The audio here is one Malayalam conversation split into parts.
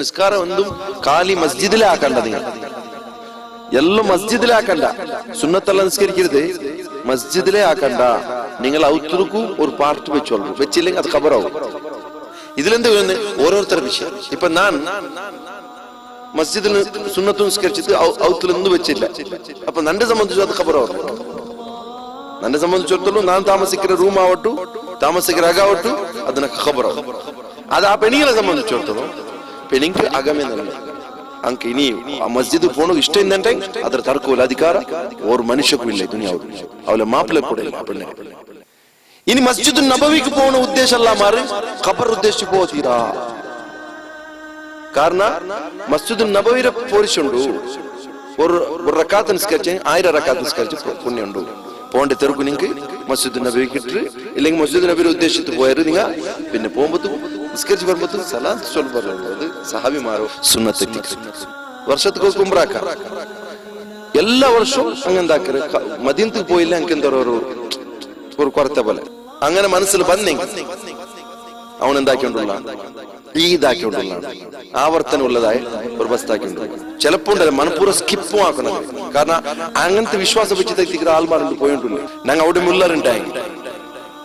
നിസ്കാരം എന്തും കാലി മസ്ജിദിലെ ആക്കണ്ട. നിങ്ങൾ എല്ലാം മസ്ജിദിലെ ആക്കണ്ട. സുന്നത്തല്ല നിസ്കരിക്കരുത്, മസ്ജിദിലെ ആക്കണ്ട. നിങ്ങൾ ഔത്തുറുക്കും ഒരു പാർട്ട് വെച്ചോളൂ, വെച്ചില്ലെങ്കിൽ അത് ഖബറാവും. ഇതിലെന്ത് ഓരോരുത്തരുടെ വിഷയം. ഇപ്പൊ ഞാൻ മസ്ജിദിൽ സുന്നത്ത് നിസ്കരിച്ചിട്ട് ഔത്തിൽ ഒന്നും വെച്ചില്ല, അപ്പൊ നന്നെ സംബന്ധിച്ചു അത് ഖബറാവും. നന്നെ സംബന്ധിച്ചിടത്തോളം ഞാൻ താമസിക്കുന്ന റൂം ആവട്ടു, താമസിക്കുന്ന അകാവട്ടു, അതിനൊക്കെ ഖബറാവും. അത് ആ പെണികളെ സംബന്ധിച്ചിടത്തോളം പെണിക്ക് അകമെന്നല്ല. ಅಂಕ ಇನಿ ಮಸ್ಜಿದ್ ಪೋಣ ಇಷ್ಟ ಇಂದಂಟೆ ಅದ್ರ ತರ್ಕೋಲ ಅಧಿಕಾರ ಓರ್ ಮನುಷ್ಯಕ್ಕೂ ಇಲ್ಲ ದುನಿಯಾವು, ಅವಳ ಮಾಪ್ಲೆ ಕೂಡ ಇಲ್ಲ ಪಣ್ಣೆ. ಇನಿ ಮಸ್ಜಿದ್ ನಬವಿಗೆ ಪೋಣ ಉದ್ದೇಶ ಅಲ್ಲ ಮಾರಿ, ಖಬರ್ ಉದ್ದೇಶ ಪೋತೀರಾ. ಕಾರಣ ಮಸ್ಜಿದ್ ನಬವಿರ ಪೋರಿಸುಂಡು ഒരു റക്കാത്ത് നിസ്കരിച്ച് 1000 റക്കാത്ത് നിസ്കരിച്ച് പുണ്യമുണ്ട്. പോണ്ട തെറുക്കു നിങ്ങൾക്ക് മസ്ജിദ് നബി കിട്ടി, ഇല്ലെങ്കിൽ മസ്ജിദ് നബിയുടെ ഉദ്ദേശിച്ച് പോയത് നിങ്ങൾ പിന്നെ പോകുമ്പോ നിസ്കരിച്ച് വരുമ്പോ സലാത്ത് ചൊല്ലി പറയുന്നത് സഹാബിമാരോ സുന്നത്തെത്തി വർഷത്തേക്ക് ഉംറാക്ക. എല്ലാ വർഷവും അങ്ങനെ എന്താക്കര്, മദീനത്തിൽ പോയില്ല എനിക്ക് എന്തോ ഒരു കുറത്തെ പോലെ അങ്ങനെ മനസ്സിൽ വന്നെങ്കിൽ അവൻ എന്താക്കിക്കൊണ്ടുള്ള ഈദാക്കിക്കൊണ്ടുള്ള ആവർത്തനമുള്ളതായ ഒരു ബസ്താക്കിണ്ട്. ചിലപ്പോ ഉണ്ടല്ലോ മനപ്പൂർവ്വം സ്കിപ്പും ആക്കണം. കാരണം അങ്ങനത്തെ വിശ്വാസം വെച്ച് തെറ്റിക്കുന്ന ആൾമാരുണ്ട് പോയിട്ടില്ല. ഞങ്ങൾ അവിടെ മുള്ളറുണ്ടായെങ്കിൽ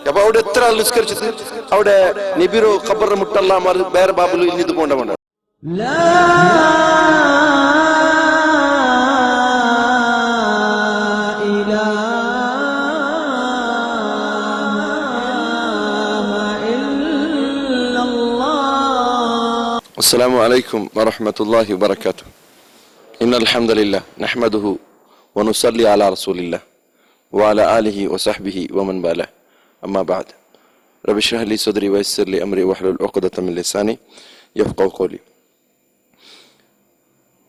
അപ്പൊ അവിടെ എത്ര ആൾ നിസ്കരിച്ചത് അവിടെ നിബിറോ ഖബറിന് മുട്ടല്ലാമാർ വേറെ ബാബുലു ഇന്നിത് പോണ്ട വേണ്ട. السلام عليكم ورحمة الله وبركاته. إن الحمد لله نحمده ونصلي على رسول الله وعلى آله وصحبه ومن والاه. أما بعد رب اشرح لي صدري ويسر لي أمري واحلل عقدة من لساني يفقهوا قولي.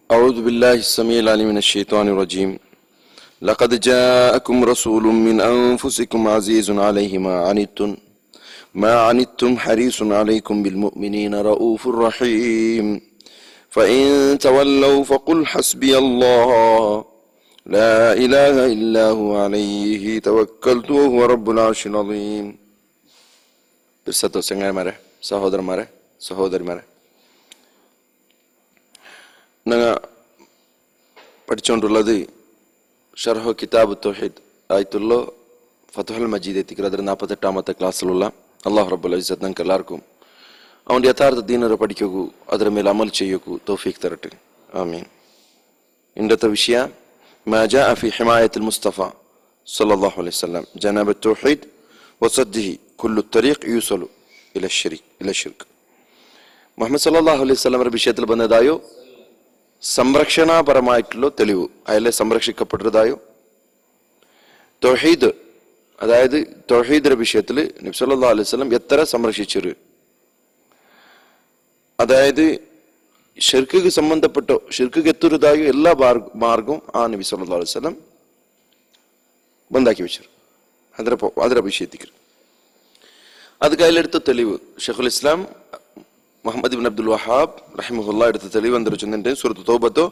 أعوذ بالله السميع العليم من الشيطان الرجيم. لقد جاءكم رسول من أنفسكم عزيز عليه ما عنتم حريص عليكم بالمؤمنين رؤوف رحيم. فإن تولوا فقل حسبي الله لا إله إلا هو عليه توكلت وهو رب العرش العظيم. പ്രിയപ്പെട്ട ചങ്ങായിമാരെ, സഹോദരന്മാരെ, സഹോദരിമാരെ, ഞങ്ങൾ പഠിച്ചുകൊണ്ടുള്ളത് ഷർഹ് കിതാബ് തൗഹീദ് ആയിട്ടുള്ള ഫതുഹുൽ മജീദ് എത്തിക്കുക. അതിൽ 48ാമത്തെ ക്ലാസ്സിലുള്ള അള്ളാഹു റബ്ബുൽ ഇസ്സത്ത് ഞങ്ങൾക്ക് എല്ലാവർക്കും അവൻ്റെ യഥാർത്ഥ ദീനരെ പഠിക്കൂ, അതിന് മേൽ അമൽ ചെയ്യൂ തൗഫീഖ് തരട്ടെ, ആമീൻ. ഇന്നത്തെ വിഷയ മാ ജാഅ ഫി ഹിമായത്തിൽ മുസ്തഫ സല്ലല്ലാഹു അലൈഹി വസല്ലം ജനാബ തൗഹീദ് വസദ്ദിഹി കുല്ലു തരീഖ് യൂസലു ഇല ശിർക്ക്. മുഹമ്മദ് സല്ലല്ലാഹു അലൈഹി വസല്ലമയുടെ വിഷയത്തിൽ വന്നതായോ സംരക്ഷണപരമായിട്ടുള്ള തെളിവ്, അയാളെ സംരക്ഷിക്കപ്പെട്ടതായോ തൗഹീദ്, അതായത് തൗഹീദിന്റെ വിഷയത്തിൽ നബി സല്ലല്ലാഹു അലൈഹി വസല്ലം എത്ര സംരക്ഷിച്ചൊരു, അതായത് ഷിർക്കിക്ക് സംബന്ധപ്പെട്ടോ ഷിർക്കിക്ക് എത്തുന്നതായോ എല്ലാ മാർഗവും ആ നബി സല്ലല്ലാഹു അലൈഹി വസല്ലം ബന്ധാക്കി വെച്ചു. അതിനെ വിഷയത്തിക്കരുത്. അത് കയ്യിലെടുത്ത തെളിവ് ഷെയ്ഖുൽ ഇസ്ലാം മുഹമ്മദ് ഇബ്നു അബ്ദുൽ വഹാബ് റഹിമഹുല്ലാഹ് എടുത്ത തെളിവ് എന്തൊരു ചൊന്നിട്ട് സൂറത്ത് തൗബത്തോ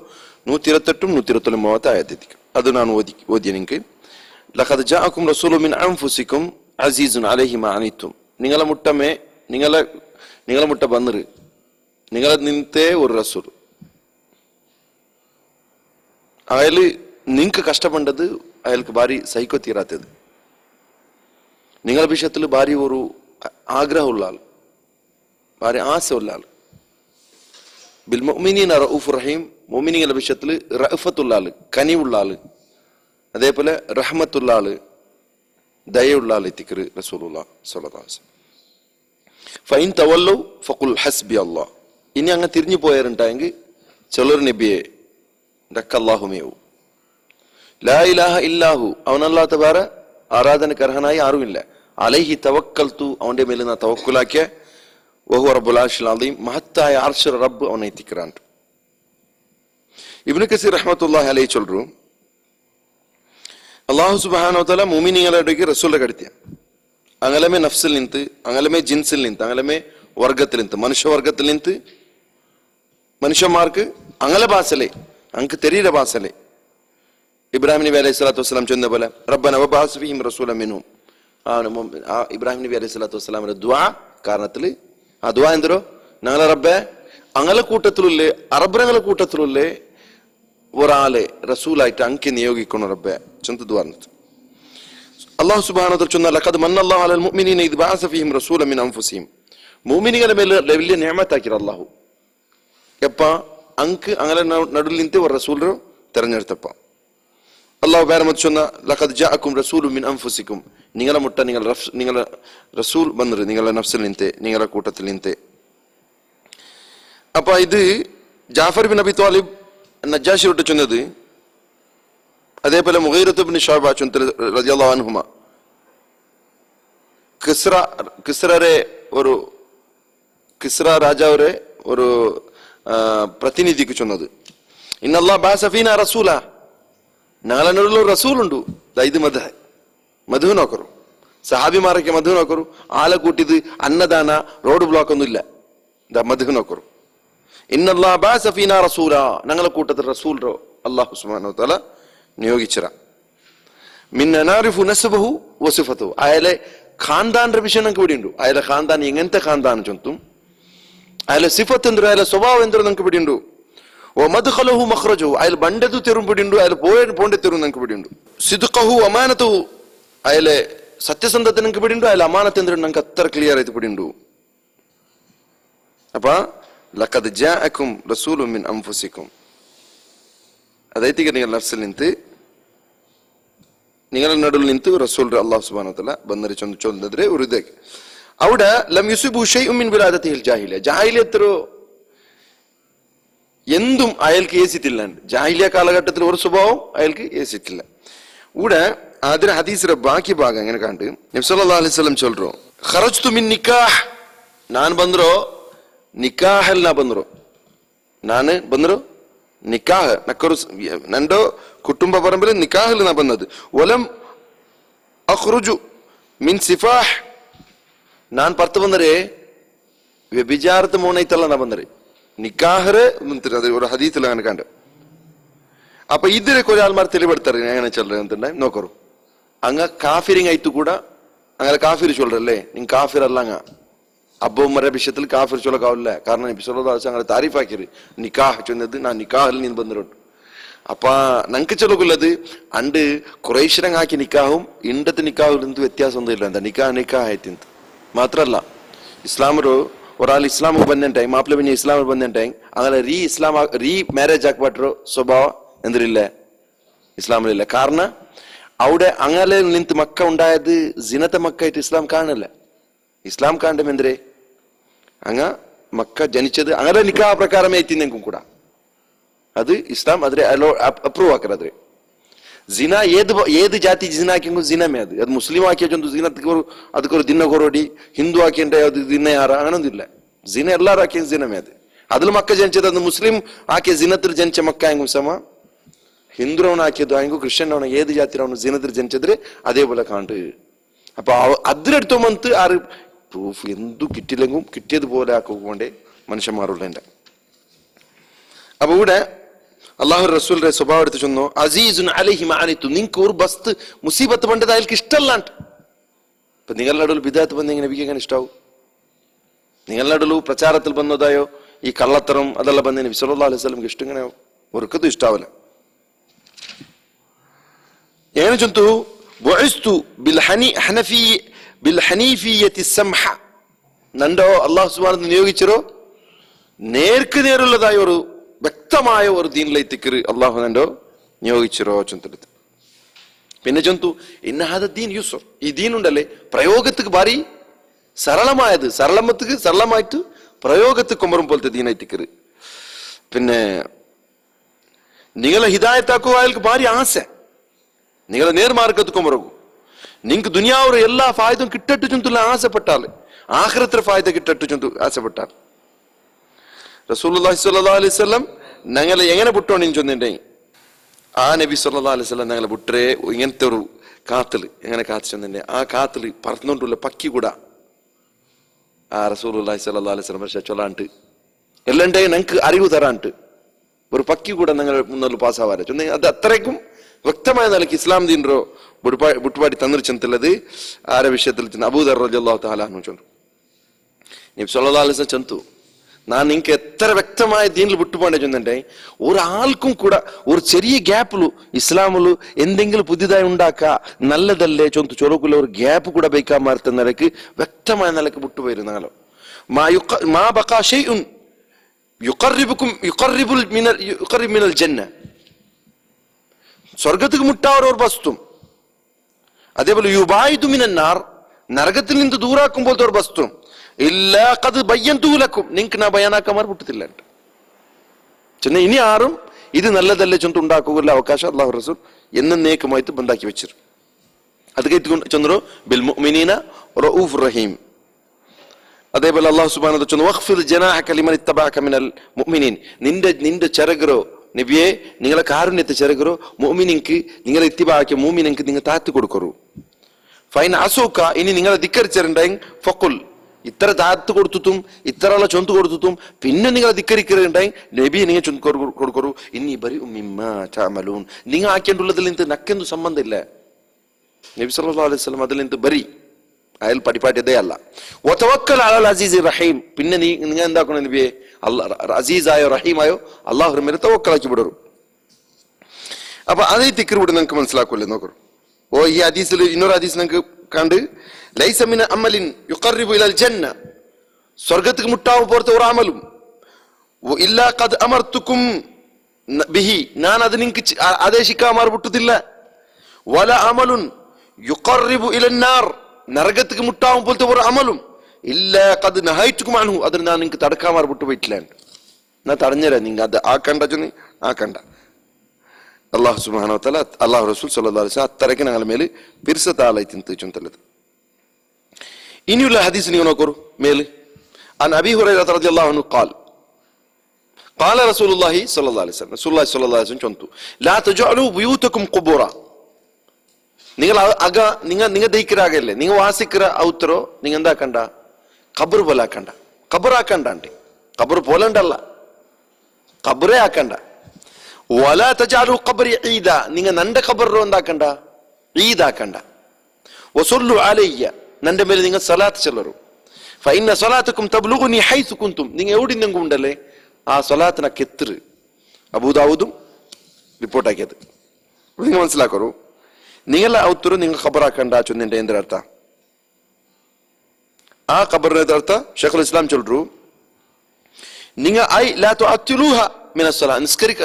128 129 ആയത്തെത്തിക്കും. അത് ഞാൻ ഓതിയ നിങ്ങൾക്ക് ലഖദ് ജാഅകും റസൂലുൻ മിൻ അൻഫുസികും അസീസുൻ അലൈഹി മാ അനിത്തും. നിങ്ങളെ മുട്ട വന്നിറ്, നിങ്ങളെ നിന്നത്തെ ഒരു റസൂൽ, അയാള് നിങ്ങൾക്ക് കഷ്ടപ്പെട്ടത് അയാൾക്ക് ഭാരി സഹിക്കോ തീരാത്തത്, നിങ്ങളുടെ വിഷയത്തിൽ ഭാരി ഒരു ആഗ്രഹമുള്ള ആൾ, ഭാരി ആശയുള്ള ആൾ. ബിൽ മുഅ്മിനീന റഊഫ് റഹീം, മുഅ്മിനീങ്ങളുടെ വിഷയത്തിൽ റഅഫത്തുള്ള ആള്, കനിവുള്ള ആള്, അതേപോലെ റഹ്മത്തുള്ള ആള്, ദയുള്ള ആള് എത്തിക്കറ് റസൂലുള്ളാഹി സ്വല്ലല്ലാഹു അലൈഹി വസല്ലം. ഫൈൻ തവല്ലൗ ഫഖുൽ ഹസ്ബി അല്ലാഹ്. ഇനി അങ്ങ് തിരിഞ്ഞു പോയാറുണ്ടായെങ്കിൽ ചെലർ നബിയെ ഡക്കല്ലാഹുമേവു ലാ ഇലാഹ ഇല്ലാഹു, അവനല്ലാത്ത വേറെ ആരാധനക്ക് അർഹനായി ആരുമില്ല. അലൈഹി തവക്കൽതു, അവന്റെ മേലിൽ നാ തവക്കുലാക്കിയ വഹുവ റബ്ബുൽ അർശിൽ അദീം, മഹത്തായ അർശ് റബ്ബ് അവനെ എത്തിക്കറാൻ. ഇബ്നു കസീർ റഹ്മത്തുള്ളാഹി അലൈഹി ചൊല്ലു, അല്ലാഹു സുബ്ഹാനഹു വ തആല മുഅ്മിനീങ്ങളുടെ റസൂലിനെ കടത്തിയ അങ്ങലമേ നഫ്സിൽ നിന്ത്, അങ്ങലമേ ജിൻസിൽ നിന്ത്, അങ്ങലമേ വർഗത്തിൽ നിന്ത്, മനുഷ്യവർഗത്തിൽ നിന്ത് മനുഷ്യന്മാർക്ക് അങ്ങനെ ഭാസലേ അങ്ങക്ക് തെരീര ഭാസലേ ഇബ്രാഹിം നബി അലൈഹി സ്വലാത്തു വസ്സലാം ചൊന്ന പോലെ റബ്ബന വബഅസ് ഫീഹിം റസൂലൻ മിൻഹും. ഇബ്രാഹിം നബി അലൈഹി സ്വലാത്തു വസ്സലാമിന്റെ ദുആ കാരണത്തിൽ ആ ദുആ എന്തോ ഞങ്ങളെ റബ്ബെ അങ്ങളെ കൂട്ടത്തിലുള്ളേ അറബറങ്ങളെ കൂട്ടത്തിലുള്ളേ ഒരാളെ റസൂലായിട്ട് അങ്കി നിയോഗിക്കണം റബ്ബെ ചെന്തത് പറഞ്ഞത്. അല്ലാഹു സുബ്ഹാനഹു വ തആല ചൊന്ന ലഖദ് മന്നല്ലാഹു അലൽ മുഅ്മിനീന ഇദ് ബഅസ ഫീഹിം റസൂലൻ മിൻ അൻഫുസിഹിം. മുഅ്മിനീങ്ങളെ മേലെ വലിയ നിഅമത്താക്കിയ അല്ലാഹു എപ്പ അങ്ക് അങ്ങനെ നടുവിൽ നിന്ത് ഒരു റസൂലിനെ തെരഞ്ഞെടുത്തപ്പ അല്ലാഹു വേറെ മറ്റ് ചൊന്ന ലഖദ് ജാഅക്കും റസൂലുൻ മിൻ അൻഫുസിക്കും. നിങ്ങളെ മുട്ട നിങ്ങളെ റസൂൽ വന്നത് നിങ്ങളെ നഫ്സിൽ നിന്ത് നിങ്ങളെ കൂട്ടത്തിൽ നിന്ത്. അപ്പൊ ഇത് ജാഫർ ബിൻ അബി ത്വാലിബ് നജ്ജാശിയോട്ട് ചൊന്നത്. അതേപോലെ മുഗീറത്ത് ബിൻ ശുഅബ റളിയല്ലാഹു അൻഹുമ കിസ്ര രാജാവരെ ഒരു പ്രതിനിധിക്ക് ചൊന്നത്. ഇന്നല്ലാഹു ബഅസ ഫീനാ റസൂല, ഞങ്ങളെ നടുവിൽ ഒരു റസൂൽ ഉണ്ട്. ഇത് മധു നോക്കറു സഹാബിമാരൊക്കെ മധു നോക്കറു. ആളെ കൂട്ടിയത് അന്നദാന റോഡ് ബ്ലോക്ക് ഒന്നും ഇല്ല. മധു നോക്കറു. ഇന്നല്ലാഹു ബഅസ ഫീനാ റസൂല, ഞങ്ങളെ കൂട്ടത്തിൽ റസൂൽ അല്ലാഹു സുബ്ഹാനഹു വ തആല നിയോഗിച്ചറ. മിന്ന നാരിഫു നസ്ബഹു വസിഫതുഹു. അയാളെ ഖാൻദാന്റെ വിഷയം നമുക്ക് ഇവിടെ ഉണ്ട്. അയാളെ ഖാൻദാൻ എങ്ങനത്തെ ഖാൻദാൻ ചൊന്തും അയാളെ സിഫത്ത് എന്തൊരു അയാളെ സ്വഭാവം എന്തൊരു നമുക്ക് ഇവിടെ ഉണ്ട്. ഓ മദ്ഖലഹു മഖ്റജഹു, അയാൾ ബണ്ടതു തെറും പിടിയുണ്ട്, അയാൾ പോണ്ടെ തെറും നമുക്ക് ഇവിടെ ഉണ്ട്. സിദ്ഖഹു അമാനതുഹു, അയാളെ സത്യസന്ധത നമുക്ക് ഇവിടെ ഉണ്ട്, അയാളെ അമാനത്ത് എന്തൊരു നമുക്ക് അത്ര ക്ലിയർ ആയിട്ട് ഇവിടെ ഉണ്ട്. അപ്പൊ ലഖദ് ജാഅക്കും റസൂലുൻ മിൻ അൻഫുസിക്കും, അതായത് നിങ്ങൾ നഫ്സിൽ നിന്ത് നിങ്ങളുടെ നടുവിൽ നിന്ത് റസൂൽ അല്ലാഹു സുബ്ഹാനഹു വ തആല ബന്ദരി ചൊല്ലുന്നതിരെ ഒരു ഇതേക്ക് അവിടെ ലം യുസിബു ഷൈഉൻ മിൻ വിലാദതിൽ ജാഹിലിയ, ജാഹിലിയത്തോ എന്തും അയാൾക്ക് ഏസിട്ടില്ല. ജാഹിലിയ കാലഘട്ടത്തിൽ ഒരു സ്വഭാവം അയാൾക്ക് ഏസിട്ടില്ല. ഇവിടെ അതിന് ഹദീസിലെ ബാക്കി ഭാഗം എങ്ങനെ കണ്ട് നബി സല്ലല്ലാഹു അലൈഹി വസല്ലം ചൊല്ലോ, ഖറജ്തു മിൻ നിക്കാഹ്, ഞാൻ ബന്ദ്രോ നിക്കാഹൽ ന ബന്ദ്രോ, ഞാൻ ബന്ദ്രോ നിക്കാഹ് നക്കರು ನಂದು ಕುಟುಂಬ ಪರಂಪರೆ ನಿಕಾಹಲ್ ನಾ ಬಂದದ್ದು. ಒಲಂ ಅಖ್ರುಜು ಮಿನ್ ಸಿಫಾಹ್, ನಾನು ಪರ್ತು ಬಂದರೆ ವ್ಯಭಿಚಾರದ ಮೋನೈತಲ್ಲ ನಾ ಬಂದರೆ ನಿಕಾಹರೆ ಅದು ഒരു ഹദീസിൽ അങ്ങനെ കണ്ട്. അപ്പൊ ഇതിനെ കുറെ ആൾമാർ തെളിവെടുത്താറ് എങ്ങനെ ചൊല്ലുക എന്തുണ്ടായി നോക്കറു. അങ്ങ കാഫിരിങ് ആയിട്ട് കൂടെ അങ്ങനെ കാഫിർ ചൊല്ലല്ലേ, നിങ്ങൾ കാഫിർ അല്ല അങ്ങ അബ്ബുമ്മരെ വിഷയത്തിൽ കാഫിർ ചൊല്ലക്കാവില്ല. കാരണം നബി സല്ലല്ലാഹു അലൈഹി വസല്ലം താരിഫാക്കിയത് നിക്കാഹ് ചൊന്നത് ഞാൻ നിക്കാഹിൽ നിന്ന് ബന്ധുണ്ട്. അപ്പൊ ഞങ്ങൾക്ക് ചൊല്ലുള്ളത് അണ്ട് കുറേശ്വരങ്ങാക്കി നിക്കാഹും ഇണ്ടത്തെ നിക്കാഹും എന്ത് വ്യത്യാസം ഒന്നും ഇല്ല. എന്താ നിക്കാഹ് ആയിട്ട് മാത്രല്ല ഇസ്ലാമರು ഒരാൾ ഇസ്ലാമിಗೆ ಬಂದಂಟೆ ಮಾಪ್ಲೆ ಬನ್ನಿ ಇಸ್ಲಾಮಿಗೆ ಬಂದಂಟೆ അങ്ങനെ റീ മാരേജ് ആക്കപ്പെട്ട സ്വഭാവം എന്തില്ല ഇസ്ലാമിലില്ല. കാരണം അവിടെ അങ്ങനെ നിന്ത് മക്ക ഉണ്ടായത് ജിനത്തെ മക്കായിട്ട് ഇസ്ലാം കാണില്ല. ഇസ്ലാം കാണ്ടം എന്തിരെ അങ്ങ മക്ക ജനിച്ചത് അങ്ങനെ നിക്കാ പ്രകാരമേ എത്തിനെങ്കും കൂടാ അത് ഇസ്ലാം അതിരെ അപ്രൂവ് ആക്കറದ್ರೆ. ಜಿನಾ ಏದು ಜಾತಿ ಜಿನಾ ಹಾಕಿಂಗು ಜಿನಮೇ ಅದು ಮುಸ್ಲಿಂ ಹಾಕಿಯೊಂದು ಜಿನತ್ಗೆ ಅದಕ್కొരു ದಿನ ಕೊರೋಡಿ ಹಿಂದೂ ಹಾಕಿಂಡೆ ಅದು ದಿನ ಯಾರ ಅನ್ನೋದಿಲ್ಲ. ಜಿನ ಎಲ್ಲಾರು ಹಾಕಿ ಜಿನಮೇ അതിൽ മക്ക ജനിച്ചത് അത് മുസ്ലിം ആക്കിയ ജിനത്തിൽ ജനിച്ച മക്ക ആയെങ്കും സമ ഹിന്ദുരവൻ ആക്കിയത് ആയെങ്കും ക്രിസ്ത്യൻ ഏത് ജാതിരവನು ജിനത്തിൽ ജനിച്ചದ್ರೆ അതേപോലെ കാണ്ട്. അപ്പൊ അതിലെടുത്തോ മന്ത് ആറ് പ്രൂഫ് എന്തു കിട്ടിയില്ലെങ്കും കിട്ടിയതുപോലെ ആക്കുകൊണ്ടേ മനുഷ്യന്മാരുള്ള. അപ്പൊ ഇവിടെ അള്ളാഹു റസൂലിന്റെ സ്വഭാവം എടുത്ത് ചൊന്നു, അസീസുൻ അലൈഹി മാ അനിതും, നിങ്ങൾക്ക് ഒരു ബസ്ത് മുസീബത്ത് പണ്ടത് അയാൾക്ക് ഇഷ്ടമല്ലാണ്ട്. ഇപ്പൊ നിങ്ങളുടെ നടുവിൽ ബിദഅത്ത് ബന്ധം നബിക്ക് എങ്ങനെ ഇഷ്ടാവും? നിങ്ങളുടെ നടുവിൽ പ്രചാരത്തിൽ ബന്ധതായോ ഈ കള്ളത്തരം അതെല്ലാം ബന്ധം നബി സല്ലല്ലാഹു അലൈഹി വസല്ലം ഇഷ്ടം എങ്ങനെ ഒരിക്കലും ഇഷ്ടാവില്ല. എങ്ങനെ ചൊന്തു ബുഇസ്തു ബിൽ ഹനീഫിയ്യത്തി സംഹ, നണ്ടോ അല്ലാഹു സുബ്ഹാനഹു നിയോഗിച്ചോ നേർക്ക് നേരുള്ളതായ ഒരു വ്യക്തമായ ഒരു ദീനിലേക്ക് അള്ളാഹു നണ്ടോ നിയോഗിച്ചിരോ ചൊന്തടുത്ത്. പിന്നെ ചൊന്തു ഇന്നഹാദ ദീൻ യുസ്ർ, ഈ ദീനുണ്ടല്ലേ പ്രയോഗത്തിക്ക് ഭാരി സരളമായിട്ട് പ്രയോഗത്തിൽ കൊമ്പറും പോലത്തെ ദീനായിട്ടിക്കറ്. പിന്നെ നിങ്ങളെ ഹിദായത്താക്കുക അയാൾക്ക് ഭാരി ആശ, നിങ്ങളെ നേർമാർഗത്ത് കൊമ്പറക്കും. നിങ്ങൾക്ക് ദുനിയാവുടെ എല്ലാ ഫായതും കിട്ടട്ടു ചൊന്തുള്ള ആശപ്പെട്ടാൽ ആഖിറത്തിലെ ഫായത കിട്ടട്ടു ചൊന്തു ആശപ്പെട്ടാൽ റസൂലുള്ളാഹി സ്വല്ലല്ലാഹു അലൈഹി വസല്ലം ഞങ്ങളെ എങ്ങനെ വിട്ടോണെന്ന് ചൊന്നിണ്ടേ ആ നബി സല്ലല്ലാഹു അലൈഹി വസല്ലം ഞങ്ങളെ വിട്ടേ ഇങ്ങനത്തെ ഒരു കാത്തില് എങ്ങനെ കാത്തു ചെന്നിണ്ടേ ആ കാത്തില് പറന്നുകൊണ്ടുള്ള പക്കി കൂടാ ആ റസൂലുള്ളാഹി സ്വല്ലല്ലാഹു അലൈഹി വസല്ലം പക്ഷെ ചൊല്ലാണ്ട് എല്ലണ്ടേ ഞങ്ങൾക്ക് അറിവ് തരാണ്ട് ഒരു പക്കി കൂടെ ഞങ്ങൾ മുന്നോട്ട് പാസ്സാവാരെ ചൊന്ന അത് അത്രയ്ക്കും വ്യക്തമായ നിലയ്ക്ക് ഇസ്ലാം ദീനോ ബുട്ടുപാടി തന്നിരിച്ചെന്നുള്ളത് ആരെ വിഷയത്തിൽ അബൂദർ റളിയല്ലാഹു തആല അൻഹു ചൊന്നു. നബി സല്ലല്ലാഹു അലൈഹി വസല്ലം ചൊന്തു நான் இங்க எத்தனை വ്യക്തമായ ദീനിൽ വിട്ടുപോകേണ്ട ചെന്നിട്ടേ ഒരാൾക്കും കൂടെ ഒരു ചെറിയ ഗ്യാപ്പിലു ഇസ്ലാമിലു എന്തെങ്കിലും പുതിയതായി ഉണ്ടാക്കുക നല്ലതല്ലേ ചൊന്ത് ചൊലക്കുള്ള ഒരു ഗ്യാപ്പ് കൂടെ ബൈക്കാൻ മാറുന്ന നിലക്ക് വ്യക്തമായ നിലക്ക് വിട്ടുപോയിരുന്നാലോ മാ ബഖാ ശൈഉൻ യുഖർരിബുൽ മിനൽ ജന്ന സ്വർഗത്തിക്ക് മുട്ടാവുന്ന ഒരു വസ്തു അതേപോലെ യുബായിദു മിനൻ നാർ നരകത്തിൽ നിന്ന് ദൂരാക്കുമ്പോഴത്തെ ഒരു വസ്തു ഇല്ല ഖദ് ബയ്യൻതുലക്കും നിങ്ങൾക്ക് ഞാൻ ബയാനാക്കാൻ മാർപ്പിട്ടില്ല ചെന്ന ഇനി ആരും ഇത് നല്ലതല്ലേ ചൊന്ത് ഉണ്ടാക്കുക അവകാശം അല്ലാഹു റസൂൽ എന്നേക്കുമായിട്ട് ബന്ധാക്കി വെച്ചിരും അത് കേട്ടുകൊണ്ട് ചെന്നോ ബിൽ മുഅ്മിനീന റഊഫ് റഹീം അതേപോലെ അല്ലാഹു സുബ്ഹാനഹു വ തആല വഖ്ഫിദ് ജനാഹക ലിമൻ ഇത്തബഅക മിനൽ മുഅ്മിനീൻ നിന്റെ ചെറുകരോ നബിയെ നിങ്ങളെ കാരുണ്യത്തെ ചെറുകരോ മുഅ്മിനിൻക്ക് നിങ്ങളെ ഇത്തിബാക്കിയ മുഅ്മിനിൻക്ക് നിങ്ങൾ താത്തി കൊടുക്കറു ഫൈൻ അസൂക ഇനി നിങ്ങളെ ധിക്കരിച്ചിട്ടുണ്ടെങ്കിൽ ഫഖുൽ ഇത്ര താത്ത് കൊടുത്തും ഇത്രയുള്ള ചൊന്ത് കൊടുത്തും പിന്നെ നിങ്ങൾ ധിക്കരിക്കുന്നുണ്ടായി നബിയെ നിങ്ങൾ ചൊന്ത് കൊടുക്കറു ഇനി ബരി മിമ്മാ തഅമലൂൻ നിങ്ങൾ ആക്കേണ്ടുള്ളതിൽ നിന്ന് നക്കെന്തു സംബന്ധമില്ല നബി സല്ലല്ലാഹു അലൈഹി വസല്ലം അതിൽ നിന്ന് ബരി അയാൾ പഠിപ്പാട്ടിയതേ അല്ല വതവക്കൽ അലൽ അസീസ് റഹീം പിന്നെ നിങ്ങൾ എന്താക്കണം നബിയെ അസീസായോ റഹീമായോ അള്ളാഹു മേലെ തവക്കലാക്കി വിടരും അപ്പൊ അതേ തിക്കർ ഇവിടെ നിങ്ങൾക്ക് മനസ്സിലാക്കൂല്ലേ നോക്കൂ ഓ ഈ ഹദീസിൽ ഇന്നൊരു ഹദീസ് നിങ്ങൾക്ക് കണ്ട് ലൈസ മിന അമലിൻ യുഖർരിബു ഇലൽ ജന്ന സ്വർഗ്ഗത്തിക്ക് മുട്ടാവും പോലത്തെ ഒരു അമലും ഇല്ലാ ഖദ് അമർതുകും ബിഹി ഞാൻ അത് നിങ്ങൾക്ക് ആദേശിക്കാൻ മാർവിട്ടതില്ല വല അമലുൻ യുഖർരിബു ഇലൻ നാർ നരകത്തിക്ക് മുട്ടാവും പോലത്തെ ഒരു അമലും ഇല്ല ഖദ് നഹൈതുകും അൻഹു അതിന് ഞാൻ നിങ്ങൾക്ക് തടക്കാൻ മാർവിട്ട് പോയിട്ടില്ല ഞാൻ തടഞ്ഞുതരാം നിങ്ങൾ അത് ആക്കണ്ട ചെന്ന് ആക്കണ്ട അല്ലാഹു സുബ്ഹാനഹു വ തആല അല്ലാഹു റസൂൽ സല്ലല്ലാഹു അലൈഹി വസല്ലം അത്രയ്ക്ക് ഞങ്ങളുടെ മേൽ പിർസത്താലായി തിന്തിച്ചുണ്ടല്ലത് ഇനിയുള്ള ഹദീസ് നിങ്ങൾ നോക്കൂ മേല് അൻ അബീ ഹുറൈറ റളിയല്ലാഹു അൻഹു ഖാൽ قال رسول الله صلى الله عليه وسلم رسول الله صلى الله عليه وسلم ചൊന്തു لا تجعلوا بيوتكم قبورا നിങ്ങൾ ദൈക്കരാകല്ലേ നിങ്ങൾ വാസിക്കര ഔത്തരോ നിങ്ങൾ എന്താക്കണ്ട ഖബർ പോലെ ആക്കണ്ട ഖബറാക്കണ്ട ഖബർ പോലെ ഉണ്ടല്ല ഖബറേ ആക്കണ്ട വലാ തജഅലു ഖബ്രി ഈദ നിങ്ങൾ നന്റെ ഖബറോ എന്താക്കണ്ട ഈദാക്കണ്ട വസല്ലു അലയ്യ നന്റെ മേലെ നിങ്ങൾ സലാത്ത് ചൊല്ലറു ഫഇന്ന സലാത്തക്കും തബ്ലുഗുനി ഹൈസു കുൻതും നിങ്ങൾ എവിടെന്നെങ്കിലും ഉണ്ടല്ലേ ആ സലാത്തിനെ കെത്തിറ് അബൂദാവൂദും റിപ്പോർട്ടാക്കിയത് നിങ്ങൾ മനസ്സിലാക്കറു നിങ്ങൾ ഔത്തರು നിങ്ങൾ ഖബറാക്കണ്ട ചൊന്നിന്റെ എന്തിനർത്ഥ ആ ഖബറിന്റെ അർത്ഥ ಶೇಖುಲ್ ಇಸ್ಲಾಂ ചൊല്ലു നിങ്ങൾ ഐ ലാ തുഅത്തിലുഹ മിന സ്വലാ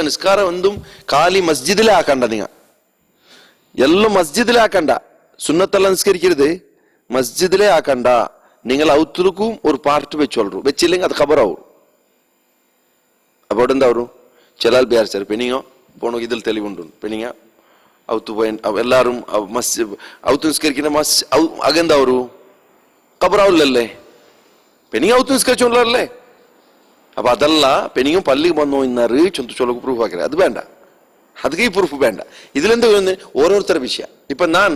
നിസ്കാരം ഒന്നും കാലി മസ്ജിദിലെ ആക്കണ്ട നിങ്ങൾ എല്ലാം മസ്ജിദിലെ ആക്കണ്ട സുന്നത്തെല്ലാം നിസ്കരിക്കരുത് മസ്ജിദിലെ ആക്കണ്ട നിങ്ങൾ ഔത്തർക്കും ഒരു പാർട്ട് വെച്ചോളൂ വെച്ചില്ലെങ്കിൽ അത് ഖബറാവും അപ്പൊ അവിടെ എന്താ ചില വിചാരിച്ചാൽ പെണ്ണിങ്ങോ പോണോ ഇതിൽ തെളിവുണ്ട് പെണ്ണിങ്ങ ഔത്ത് പോയി എല്ലാവരും ഔത്ത് നിസ്കരിക്കുന്ന അതെന്താ ഖബറാവില്ലല്ലേ പെണ്ണിങ്ങ ഔത്ത് നിസ്കരിച്ചോളല്ലേ അപ്പൊ അതല്ല പെണ്ണിങ്ങും പള്ളിക്ക് വന്നോ ഇന്നറി ചൊന്തു ചൊല്ലക്ക് പ്രൂഫ് ആക്കരുത് അത് വേണ്ട ಅದಕ್ಕೆ ಈ ಪ್ರೂಫ್ ಬೇಡ ഇതിലെന്താ ഓരോരുത്തരുടെ വിഷയം ഇപ്പൊ ഞാൻ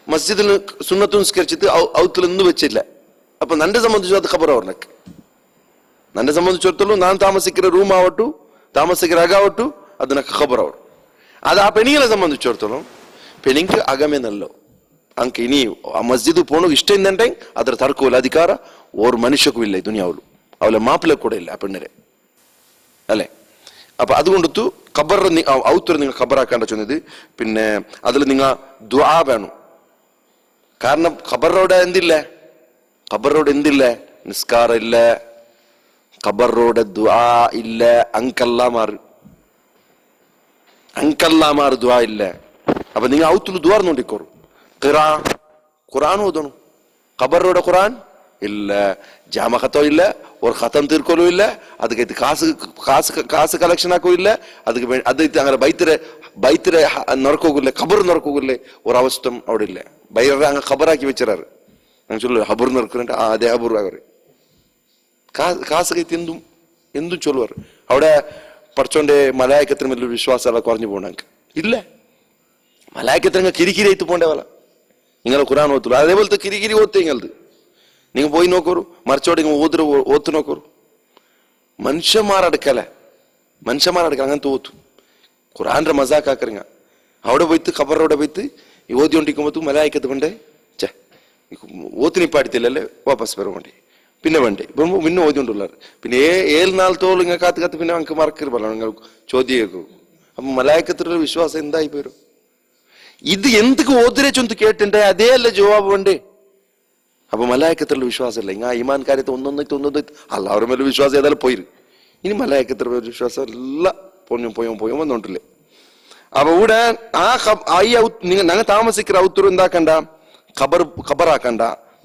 മസ്ജിദിൽ സുന്നത്ത് നിസ്കരിച്ചിട്ട് ഔത്തിലൊന്നും വെച്ചില്ല അപ്പൊ നന്നെ സംബന്ധിച്ചു അത് ഖബർ അവർക്ക് നന്നെ സംബന്ധിച്ചിടത്തോളം ഞാൻ താമസിക്കുന്ന റൂം ആവട്ടു താമസിക്കുന്ന അകാവട്ടു അതിന് ഖബർ അവർ അത് ആ പെണ്ണിങ്ങളെ സംബന്ധിച്ചിടത്തോളം പെണ്ണിക്ക് അകമേ നല്ലോ ಅಂಕ ಇನಿ ಆ ಮಸ್ಜಿದ್ ಪೋಣ ಇಷ್ಟ ಇಂದಂಟೆ ಅದರ ತರ್ಕೋಲ್ಲ ಅಧಿಕಾರ ಓರ್ ಮನುಷ್ಯಕ್ಕೂ ಇಲ್ಲ ಈ ದುನಿಯಾವಲು ಅವಳ ಮಾಪಿಳ ಕೂಡ ಇಲ್ಲ ಆ പെണ്ണിനെ അല്ലേ അപ്പൊ അതുകൊണ്ടു ഖബർ ഔത്തർ നിങ്ങൾ ഖബറാക്കാണ്ട ചൊന്നത് പിന്നെ അതിൽ നിങ്ങൾ ദുആ വേണം കാരണം ഖബറോടെ എന്തില്ല നിസ്കാരം ഇല്ല ഖബറോടെ ദുആ ഇല്ല അങ്കല്ലാമാർ ദുആ ഇല്ല അപ്പൊ നിങ്ങൾ ഔത്തുൽ ദുആ നോണ്ടിക്കോറു ഖുർആൻ ഓതണം ഖബറോടെ ഖുർആൻ ഇല്ല ജാമ ഖത്തോ ഇല്ല ഒരു ഖത്തം തീർക്കലും ഇല്ല ಅದಕ್ಕೆ ಕಾಸು ಕಲೆಕ್ಷನ್ ಹಾಕೋ ಇಲ್ಲ ಅದಕ್ಕೆ ಅದೈತೆ അങ്ങനെ ബൈത്തിരെ നറക്കോകില്ല ഖബർ നറക്കോകില്ല ഒരു അവസ്ഥ അവിടെ ഇല്ല ബൈറെ അങ്ങ് ഖബറാക്കി വെച്ചിറാറ് ഞാൻ ചൊല്ലു ഹബർ നറക്കുന്നുണ്ട് അതേ ഹബർ അവർ കാസ് കൈത്തി എന്തും ചൊല്ലുവാർ അവിടെ പഠിച്ചോന്റെ മലായക്കത്തിന് വലിയ വിശ്വാസം എല്ലാം കുറഞ്ഞു പോകണ ഇല്ല മലായക്കത്തിന് കിരിക്കിരി ആയിട്ട് പോണ്ടേ വല നിങ്ങളെ ഖുർആൻ ഓത്തുള്ളൂ അതേപോലത്തെ കിരികിരി ഓത്തേ നിങ്ങളത് നിങ്ങൾ പോയി നോക്കൂ മറിച്ചോടെ ഓത്ത് നോക്കൂ മനുഷ്യന്മാരടുക്കല അങ്ങനത്തെ ഓത്തു ഖുർആന്റെ മസാക്കാക്കറിങ്ങ അവിടെ പോയിട്ട് ഖബറവിടെ പോയിട്ട് ഓതിക്കൊണ്ടിരിക്കുമ്പോ മലായിക്കത്ത് പണ്ടേ ചേ ഓത്തിന് പാടിത്തില്ലല്ലേ വാപ്പസ് വരവേണ്ടി പിന്നെ വേണ്ടേ പിന്നെ ഓതിക്കൊണ്ടുള്ളാർ പിന്നെ 7 നാൾ തോളം ഇങ്ങനെ കാത്ത് പിന്നെ നമുക്ക് മറക്കരുതല്ലോ നിങ്ങൾ ചോദ്യം കേൾക്കും. അപ്പൊ മലായിക്കത്തിലുള്ള വിശ്വാസം എന്തായി പോരും? ഇത് എന്തൊക്കെ ഓതിരെ ചൊന്ത് കേട്ടിണ്ടേ അതേ അല്ല ജവാബ് വേണ്ടേ? അപ്പൊ മലായിക്കത്തിലുള്ള വിശ്വാസം ഇല്ല. ഇങ്ങനെ ഈമാൻ കാര്യത്തെ ഒന്നൊന്ന് അല്ലാവരുടെ മേലെ വിശ്വാസം ഏതായാലും പോയിരു. ഇനി മലായിക്കത്തിലുള്ള വിശ്വാസം എല്ലാം പോയും വന്നോണ്ടില്ലേ. അപ്പൊ ഇവിടെ ഞങ്ങൾ താമസിക്കുന്ന ഔത്തർ എന്താക്കണ്ട,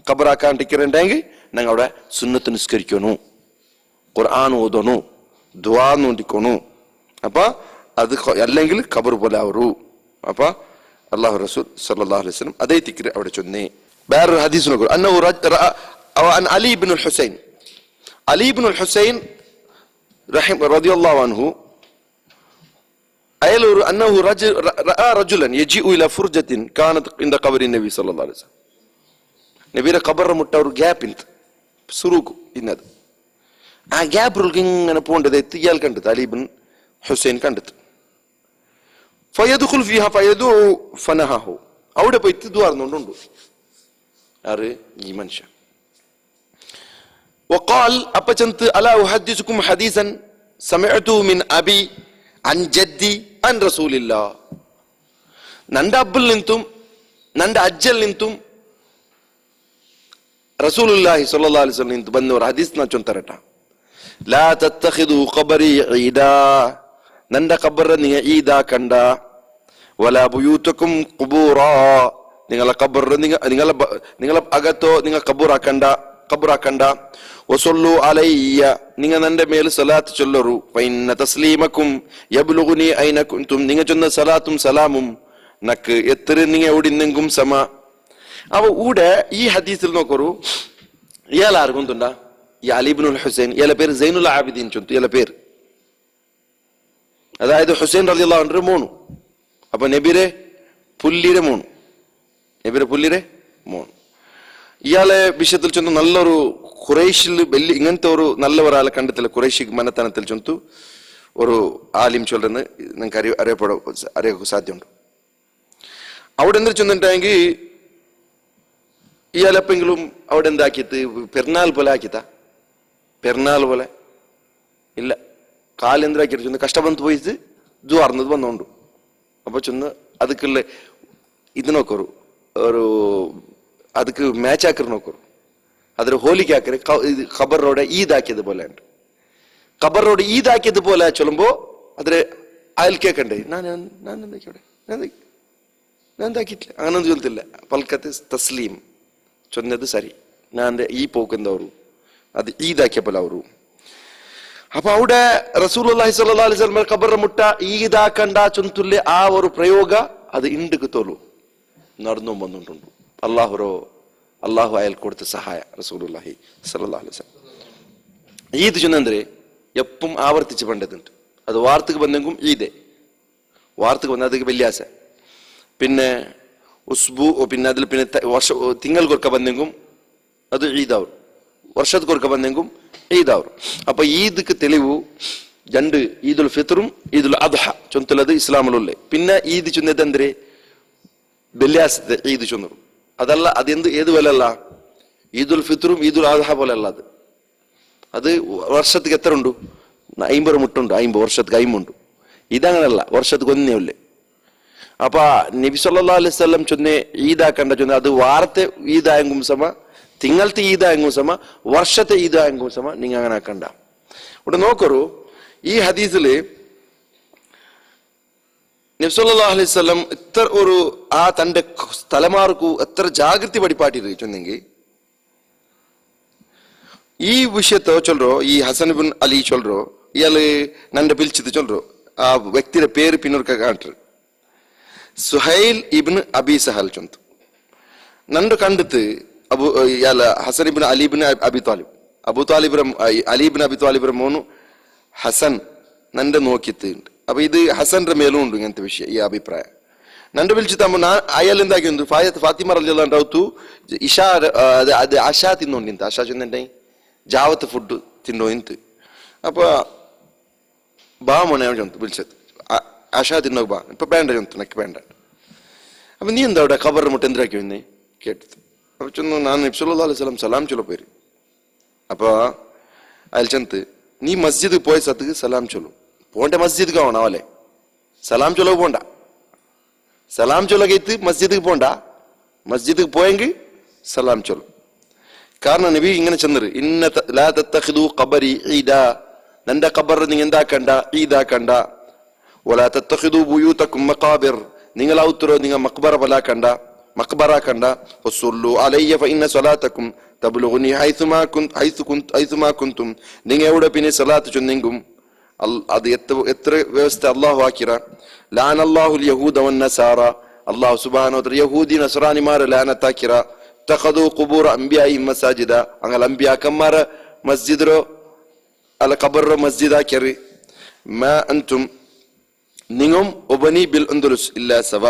ഖബറാക്കാണ്ടിരിക്കണ്ടെങ്കിൽ ഞങ്ങൾ അവിടെ സുന്നത്ത് നിസ്കരിക്കണു, ഖുർആൻ ഓതണു, ദുആ നോണ്ടിക്കണു. അപ്പൊ അത് അല്ലെങ്കിൽ ഖബർ പോലെ അവരു. അപ്പൊ അള്ളാഹു റസൂൽ സല്ലല്ലാഹു അലൈഹി വസല്ലം അതേ തിക്ര് അവിടെ ചൊന്നേ. വേറൊരു ഹദീസ് നോക്കൂ. അലി ഇബ്നുൽ ഹുസൈൻ റളിയല്ലാഹു അൻഹു അയലൂർ അന്നഹു റജുലൻ യജിഉ ഇലാ ഫുർജത്തിൻ കാനത് ഇൻദ ഖബറി നബി സല്ലല്ലാഹു അലൈഹി വസല്ലം. നബിയുടെ ഖബറിന്റെ മുട്ട ഒരു ഗ്യാപ്പിന് സുറൂഖു ഇന്നത്. ആ ഗ്യാപ്പിലേക്ക് ഇങ്ങനെ പോകേണ്ടത് ഇയാൾ കണ്ടത്, അലി ഇബ്നുൽ ഹുസൈൻ കണ്ടത്. ഫയദ്ഖുൽ ഫീഹാ ഫയദഉ ഫനഹു, അവിടെ പോയി ദുആർന്നുണ്ട് ആര് ഈ മനുഷ്യൻ. വഖാൽ അപ്പചന്ത് അലാ ഉഹദ്ദിസുകും ഹദീസൻ സമഅതു മിൻ അബി അൻ ജദ്ദി അൻ റസൂലില്ലാഹ്. നന്റെ അബ്ബിൽ നിന്നും നന്റെ അജ്ജൽ നിന്നും റസൂലുള്ളാഹി സ്വല്ലല്ലാഹു അലൈഹി വസല്ലം നിന്നും ಬಂದ ഒരു ഹദീസ് ನ ചൊന്തരട്ട. ലാ തത്തഖിദു ഖബറി ഈദാ, നന്റെ ഖബർ നീ ഈദാ കണ്ട. വലാ ബുയൂതകും ഖുബൂറാ, നിങ്ങളെ ഖബർ നിങ്ങളെ അകത്തോ നിങ്ങൾ ഖബറാക്കണ്ട. വസല്ലു അലയ്യ, നിങ്ങൾ നന്റെ മേൽ സലാത്ത് ചൊല്ലറു. ഫഇന്ന തസ്ലീമക്കും യബ്ലുഗുനി ഐന കുൻതും, നിങ്ങൾ ചൊന്ന സലാത്തും സലാമും നക്ക് എത്ര നിങ്ങൾ എവിടെന്നെങ്കും സമ. അപ്പൊ ഇവിടെ ഈ ഹദീസിൽ നോക്കൂ, ഇയാൾ ആർക്കുണ്ടാ ഈ അലി ഇബ്നുൽ ഹുസൈൻ, ഇയാളെ പേര് സൈനുൽ ആബിദീൻ ചൊന്തു ഇയാളെ പേര്. അതായത് ഹുസൈൻ റളിയല്ലാഹു അൻഹു മോണു. അപ്പൊ നബിരെ പുല്ലിരെ മോണു. ഇയാളെ വിഷയത്തിൽ ചൊന്തു നല്ലൊരു ഖുറൈശിൽ വലിയ ഇങ്ങനത്തെ ഒരു നല്ല ഒരാളെ കണ്ടെത്തില്ല. ഖുറൈശി മനത്തനത്തിൽ ചൊന്തു ഒരു ആലിം ചൊല്ലുന്ന നിങ്ങൾക്ക് അറിയാൻ സാധ്യമുണ്ട്. അവിടെ എന്താ ചൊന്നിട്ടെങ്കിൽ ഇയാളെപ്പെങ്കിലും അവിടെ എന്താക്കിയത് പെരുന്നാൾ പോലെ ആക്കിത്താ? പെരുന്നാൾ പോലെ ഇല്ല. കാലെന്താക്കിയിട്ട് ചൊന്ന് കഷ്ടപ്പെട്ട് പോയിട്ട് ദുആർന്നത് വന്നോണ്ടു. അപ്പൊ ചൊന്ന് ಅದಕ್ಕೆಲ್ಲ ಇದು ನೋಕೋರು ಅವರು ಅದಕ್ಕೆ ಮ್ಯಾಚ್ ಹಾಕರು ನೋಕೋರು ಅದ್ರ ಹೋಲಿಕೆ ಹಾಕರೆ ಖಬರ್ ರೋಡ ಈದ್ ಹಾಕಿದ ಬೋಲೆ ಉಂಟು. ಖಬರ್ ರೋಡ್ ಈದ್ ಹಾಕಿದ ಬೋಲೆ ಚೊಲಂಬೋ ಆದ್ರೆ ಅಯಲ್ ಕೇಕಂಡೆ ನಂದಾಕಿಟ್ಲೆ അങ്ങനൊന്നും ചൊല്ലില്ല. പൽക്കത്ത് തസ്ലീം ചൊന്നത് സരി ഞാൻ ഈ പോക്കുന്നവരു അത് ഈദാക്കിയ പോലെ ಅವರು. അപ്പൊ അവിടെ റസൂലുള്ളാഹി സ്വല്ലല്ലാഹു അലൈഹി വസല്ലം ഖബർ മുട്ട ഈദാക്കണ്ട ചൊന്തുല്ലെ ആ ഒരു പ്രയോഗ അത് ಇಂಡಿಗೆ തോಲು നടന്നു വന്നിട്ടുണ്ട്. അള്ളാഹു അയാൾ കൊടുത്ത സഹായ റസൂലുള്ളാഹി സ്വല്ലല്ലാഹു അലൈഹി വസല്ലം. ഈദ് ചൊന്നಂದ್ರೆ എപ്പം ആവർത്തിച്ച് പണ്ടതുണ്ട്. അത് വാർത്തക്ക് ಬಂದೆಂಗೂ ഈദേ വാർത്തക്ക് വന്ന ಅದಕ್ಕೆ വെള്ളിയാഴ്ച പിന്നെ ഉസ്ബു പിന്നെ അതിൽ പിന്നെ വർഷ തിങ്ങൾക്കൊരുക്ക ಬಂದೆಂಗೂ ಅದು ഈദാവും. വർഷത്തൊരുക്ക ಬಂದೆಂಗೂ ഈദാവും. അപ്പൊ ഈദ്ക്ക് തെളിവ് രണ്ട് ഈദുൽ ഫിത്റും ഈദുൽ അദ്ഹ ചൊന്തലത് ഇസ്ലാമിലുള്ളേ. പിന്നെ ഈദ് ചൊന്നതെന്തേ വെള്ളിയാഴ്ചത്തെ ഈദ് ചൊന്നു. അതല്ല അതെന്ത് ഏത് പോലെ അല്ല, ഈദുൽ ഫിത്റും ഈദുൽ അദ്ഹ പോലെ അല്ല. അത് വർഷത്തേക്ക് എത്ര ഉണ്ട്? 50 മുട്ടുണ്ട്. 50 വർഷത്തേക്ക് 50 ഉണ്ട്. ഇതങ്ങനല്ല, വർഷത്തേക്ക് ഒന്നേ ഉള്ളേ. അപ്പൊ നബി സല്ലല്ലാഹു അലൈഹി വസല്ലം ചൊന്നെ ഈദാക്കണ്ട ചൊന്നെ അത് വാർത്തെ ഈദായെങ്കും സമ, തിങ്കളത്തെ ഈദായെങ്കും സമ, വർഷത്തെ ഈദായെങ്കും സമ. നിങ്ങൾ അങ്ങനെ ആക്കണ്ട. ഇവിടെ നോക്കൂ, ഈ ഹദീസില് നബി സല്ലല്ലാഹു അലൈഹി വസല്ലം എത്ര ഒരു ആ തന്റെ തലമാർക്കു എത്ര ജാഗ്രതി പഠിപ്പാട്ടിരിക്കുന്നെങ്കിൽ ഈ വിഷയത്തെ ചൊല്ലോ. ഈ ഹസൻ ഇബ്ൻ അലി ചൊല്ലോ, ഇയാള് നന്റെ പിലിച്ചത് ചൊല്ലോ. ആ വ്യക്തിയുടെ പേര് പിന്നൊരുക്ക കാട്ടു, സുഹൈൽ ഇബ്ൻ അബി സഹൽ ചൊന്തു. നണ്ട് കണ്ടിട്ട് ഇയാള ഹസൻ ഇബ്ൻ അലി ഇബ്ൻ അബി താലിബ് അലി ഇബ്ൻ അബി താലിബ്ര മോನು ഹസൻ നന്റെ നോക്കിത്തുണ്ട്. അപ്പൊ ഇത് ഹസന്റെ മേലും ഉണ്ട് ഇങ്ങനത്തെ വിഷയം, ഈ അഭിപ്രായം. നന്റെ വിളിച്ചിട്ടാകുമ്പോ അയാൾ എന്താക്കി ഫാത്തിമ റളിയല്ലാഹു അൻഹ ഇഷಾ ಅದು ಆಶಾ ತಿನ್ನೋಂಡಿಂತ ಆಶಾ ಚಂದಂಟೈ ಜಾವತ್ ಫುಡ್ ತಿನ್ನೋ ಇಂತ. ಅಪ್ಪ ಬಾ ಮೊನೆ ಚಂತು ಬಿಲ್ಸತ್ ಆಶಾ ತಿನ್ನೋಗ ಬಾ ಇಪ್ಪ ಬೇಂಡ ಚಂತು ನಕ್ಕೆ ಬೇಂಡ. ಅಪ್ಪ ನೀ ಎಂದ അവിടെ ഖബർ മുട്ട എന്തിനാക്കി വന്നേ കേട്ടത്. അപ്പൊ ചൊന്നു ഞാൻ നബി സല്ലല്ലാഹു അലൈഹി വസല്ലം സലാം ചൊല്ലപ്പോയി. അപ്പൊ അയൽച്ചന്ത് നീ മസ്ജിദ് പോയ സ്ഥലത്ത് സലാം ചൊല്ലു. പോണ്ട മസ്ജിദ് ആവണം അവലെ സലാം ചൊല്ലവ് പോണ്ട. സലാം ചൊല്ലകത്ത് മസ്ജിദ് പോണ്ട. മസ്ജിദ് പോയെങ്കിൽ സലാം ചൊല്ലു. കാരണം നബി ഇങ്ങനെ ചെന്നത് ഇന്ന ലാ തത്തഖിദു ഖബരി ഈദാ, നിന്റെ ഖബർ നിങ്ങൾ എന്താക്കണ്ട, ഈദാക്കണ്ട. വലാ തത്തഖിദു ബുയൂതകും മഖാബിർ, നിങ്ങൾ ഔത്തറോ നിങ്ങൾ മഖ്ബറ ബലാക്കണ്ട, മഖ്ബറാക്കണ്ട. വസ്സല്ലു അലയ്യ ഫഇന്ന സ്വലാതകും തബ്ലുഗുനി ഹൈസുമാ കുന്തും, നിങ്ങൾ എവിടെ പിന്നെ സലാത്ത് ചൊന്നെങ്കും അത് എത്ര വ്യവസ്ഥ അള്ളാഹു ആക്കിറ. ലാനല്ലാഹുൽ യഹൂദ വന്നസാറ, അള്ളാഹു സുബ്ഹാനഹു വ തആല യഹൂദി നസ്രാനിമാരെ ലാനത്താക്കിറ. തഖദു ഖുബൂറ അംബിയാഇഹിം മസാജിദ, അങ്ങനെ അംബിയാക്കന്മാരെ മസ്ജിദോ അല്ല ഖബറോ മസ്ജിദാക്കിറി. മാ അൻതും, നിങ്ങും ഒബനി ബിൽ അൻദുലുസ് ഇല്ലാ സവ,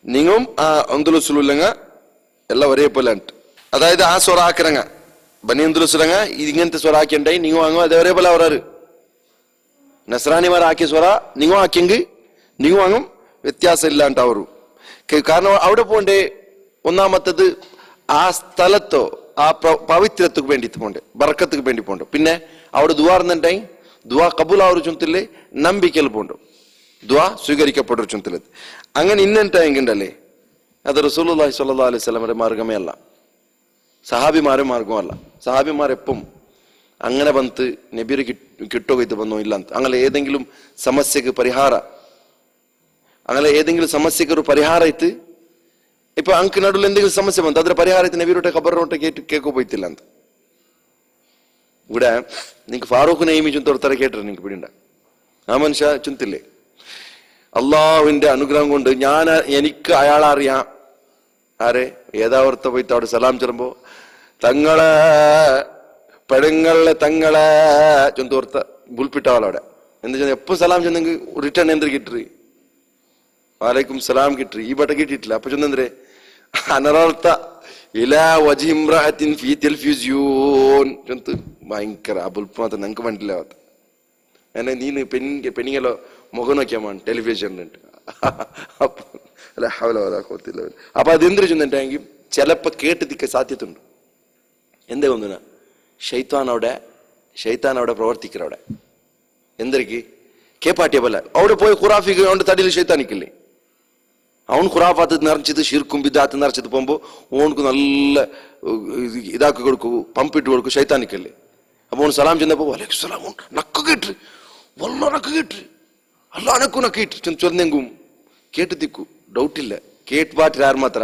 നിങ്ങും ആ അൻദുലുസിലുള്ളങ്ങ എല്ലാം ഒരേപോലെ ഉണ്ട്. അതായത് ആ സ്വറാക്കിറങ്ങ ബനി അൻദുലുസിലങ്ങ ഇങ്ങനത്തെ സ്വറാക്കിണ്ടായി നിങ്ങൾ വാങ്ങും അത് ഒരേപോലെ അവരാറ്. നസ്രാനിമാർ ആക്കിയ സ്വറ നിങ്ങൾ ആക്കിയെങ്കിൽ നിങ്ങൾ വാങ്ങും, വ്യത്യാസം ഇല്ലാണ്ട് അവരും. കാരണം അവിടെ പോണ്ടേ ഒന്നാമത്തത് ആ സ്ഥലത്തോ ആ പവിത്രத்துக்கு വേണ്ടിട്ട് പോണ്ടേ, ബർക്കത്തുക്ക് വേണ്ടി പോണ്ടോ. പിന്നെ അവിടെ ദുആർന്നുണ്ടായി ദുആ കബൂൽ ആവൊരു ചുമത്തില് നമ്പിക്കൽ പോണ്ടോ, ദുആ സ്വീകരിക്കപ്പെട്ടൊരു ചുമത്തിലത്. അങ്ങനെ ഇന്നുണ്ടായെങ്കിണ്ടല്ലേ അത് റസൂലുള്ളാഹി സ്വല്ലല്ലാഹു അലൈഹി വസല്ലമയുടെ മാർഗമേ അല്ല, സഹാബിമാരുടെ മാർഗമല്ല. സഹാബിമാരെപ്പം അങ്ങനെ ಬಂತು നബിയെ കിട്ടുകയിട്ട് വന്നോ ഇല്ല ಅಂತ. അങ്ങനെ ഏതെങ്കിലും സമസ്യക്ക് ഒരു പരിഹാര ഇತ್ತು. ഇപ്പൊ ಅಂಕ ನಡುவில் എന്തെങ്കിലും ಸಮಸ್ಯೆ ಬಂತು ಅದರ ಪರಿಹಾರ ಇತ್ತು ನಬಿರೊಟ್ಟೆ ಖಬರೊಟ್ಟೆ ಕೇಳ್ಕೊ പോയിട്ടില്ല ಅಂತ. ഇവിടെ നിങ്ങൾക്ക് ഫാറൂഖ് നഈമി ചുന്തോർത്തര കേട്ടു നിങ്ങൾക്ക് പിടിണ്ട. ആ മനുഷ്യ ചുന്തില്ലേ അള്ളാഹുവിന്റെ അനുഗ്രഹം കൊണ്ട് എനിക്ക് അയാളറിയാം. ആരെ ഏതാവർത്ത പോയിട്ട് അവിടെ സലാം ചെല്ലുമ്പോ തങ്ങളെ പെടുങ്ങളെ തങ്ങളെ ചുന്തോർത്ത ബുൾപ്പിട്ടാവളവിടെ എന്താ വെച്ചാൽ എപ്പോ സലാം ചെന്നെങ്കിൽ റിട്ടേൺ എന്ത് കിട്ടി, വാലൈക്കും സലാം കിട്ടി. ഈ ബട്ട കിട്ടിയിട്ടില്ല. അപ്പൊ ചൊന്നേ അനർത്ത ഇലാ വജിംറഅത്തിൻ ഫീ ടെലിവിസ്യൂൻ ചൊന്ത് ഭയങ്കര ആ ബുൾപ്പ് മാത്രം ഞങ്ങൾക്ക് മനസ്സിലാവാത്ത. എന്നെ നീ പെണ്ണിങ്ങലോ മുഖം നോക്കിയാൽ ടെലിവിഷനുണ്ട്. അപ്പൊ അതെന്തൊരു ചൊന്നിട്ടെങ്കിൽ ചിലപ്പോ കേട്ട് തിക്ക സാധ്യതയുണ്ട്. എന്താ ഒന്നിനാ ഷൈത്താൻ അവിടെ പ്രവർത്തിക്കുന്ന അവിടെ എന്തൊക്കെ കേപ്പാട്ടിയ പോലെ അവിടെ പോയി ഖുറാഫിക്ക് അവന്റെ തടിയിൽ ഷൈത്താനിക്കില്ലേ, അവൻ ഖുറാഫാത്ത് നിറച്ചത് ഷിർക്കും ബിദാത്ത് നിറച്ചത് പോകുമ്പോ ഓണക്ക് നല്ല ഇതാക്കി കൊടുക്കൂ, പമ്പിട്ട് കൊടുക്കൂ, ഷൈത്താനിക്കല്ലേ. അപ്പൊ ഓൺ സലാം ചെന്നപ്പോ വലൈക്കും സലാം നക്ക് കേട്ട് വല്ല നക്ക് കേട്ട് അല്ല അനക്കു നക്കിട്ട് ചൊന്നെങ്കും കേട്ട് തിക്കു ഡൗട്ടില്ല. കേട്ട്പാട്ടിൽ ആര് മാത്ര